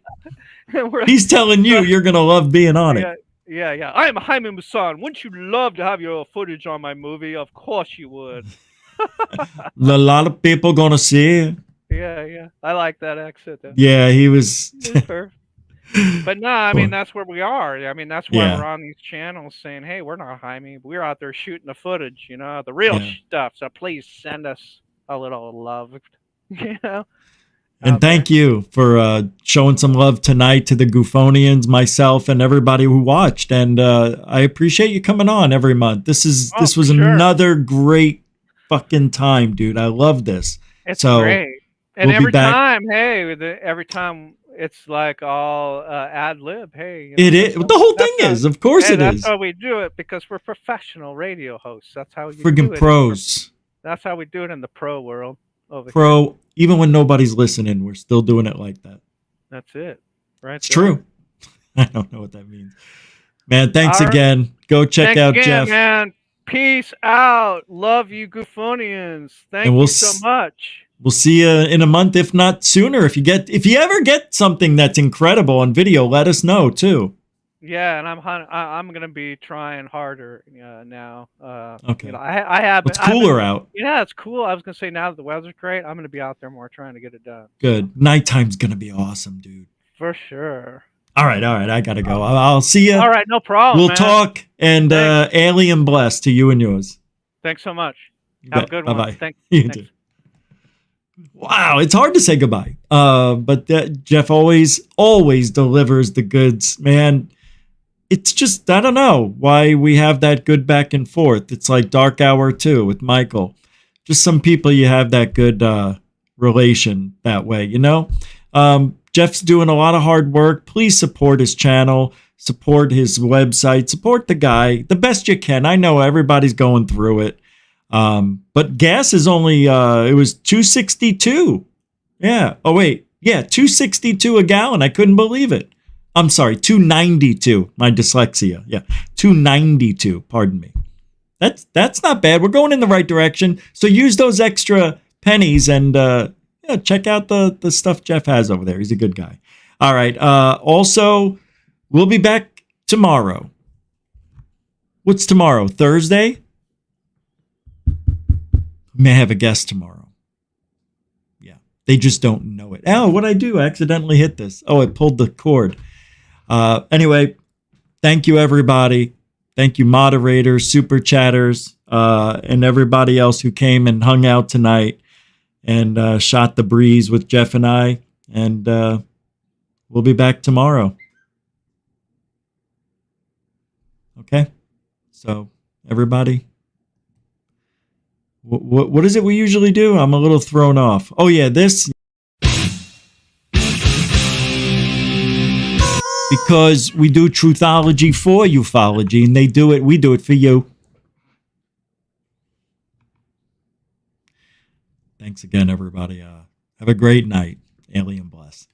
He's telling you you're gonna love being on it. Yeah. I am Jaime Maussan. Wouldn't you love to have your footage on my movie? Of course you would. A lot of people gonna see it. Yeah. I like that accent. Yeah, he was. Perfect. But no, I mean, that's where we are. I mean, that's why we're on these channels saying, hey, we're not Jaime. We're out there shooting the footage, you know, the real stuff. So please send us a little love, you know. And thank you for showing some love tonight to the GUFOnians, myself, and everybody who watched. And I appreciate you coming on every month. This was another great fucking time, dude. I love this. It's great. And every time it's like all ad lib. Hey, you know, It is. The whole thing is. Of course it is. That's how we do it because we're professional radio hosts. That's how you Friggin' do it. pros. That's how we do it in the pro world. Pro, even when nobody's listening, we're still doing it like that. That's it. Right. It's true. I don't know what that means. Man, thanks again. Go check out Jeff. Man. Peace out. Love you, Gufonians. Thank you so much. We'll see you in a month, if not sooner. If you ever get something that's incredible on video, let us know too. Yeah, and I'm gonna be trying harder now. Okay. You know, I have. It's cooler out. Yeah, it's cool. I was gonna say now that the weather's great, I'm gonna be out there more trying to get it done. Good. Nighttime's gonna be awesome, dude. For sure. All right. I gotta go. I'll see you. All right, no problem. We'll man. talk. And alien bless to you and yours. Thanks so much. Have a good one. Bye-bye. Thanks. You too. Wow, it's hard to say goodbye. But Jeff always delivers the goods, man. It's just, I don't know why we have that good back and forth. It's like Dark Hour 2 with Michael. Just some people you have that good relation that way, you know? Jeff's doing a lot of hard work. Please support his channel, support his website, support the guy the best you can. I know everybody's going through it. But gas is only, it was $2.62. Yeah. Oh, wait. Yeah. $2.62 a gallon. I couldn't believe it. I'm sorry. $2.92. My dyslexia. Yeah. $2.92. Pardon me. That's not bad. We're going in the right direction. So use those extra pennies and, check out the stuff Jeff has over there. He's a good guy. All right. Also, we'll be back tomorrow. What's tomorrow? Thursday? May have a guest tomorrow. Yeah. They just don't know it. Oh, what'd I do? I accidentally hit this. Oh, I pulled the cord. Anyway, thank you, everybody. Thank you, moderators, super chatters, and everybody else who came and hung out tonight and shot the breeze with Jeff and I. And we'll be back tomorrow. Okay? So, everybody, what is it we usually do? I'm a little thrown off. Oh, yeah, this. Because we do truthology for ufology, and we do it for you. Thanks again, everybody. Have a great night. Alien bless.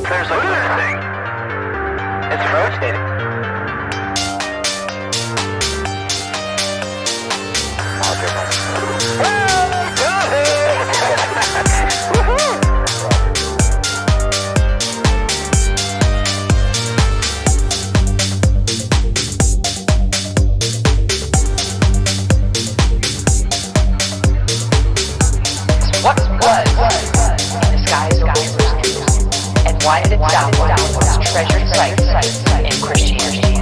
There's a good thing. It's rotating. What was in the skies over? And why did it sound like treasured sites in Christianity?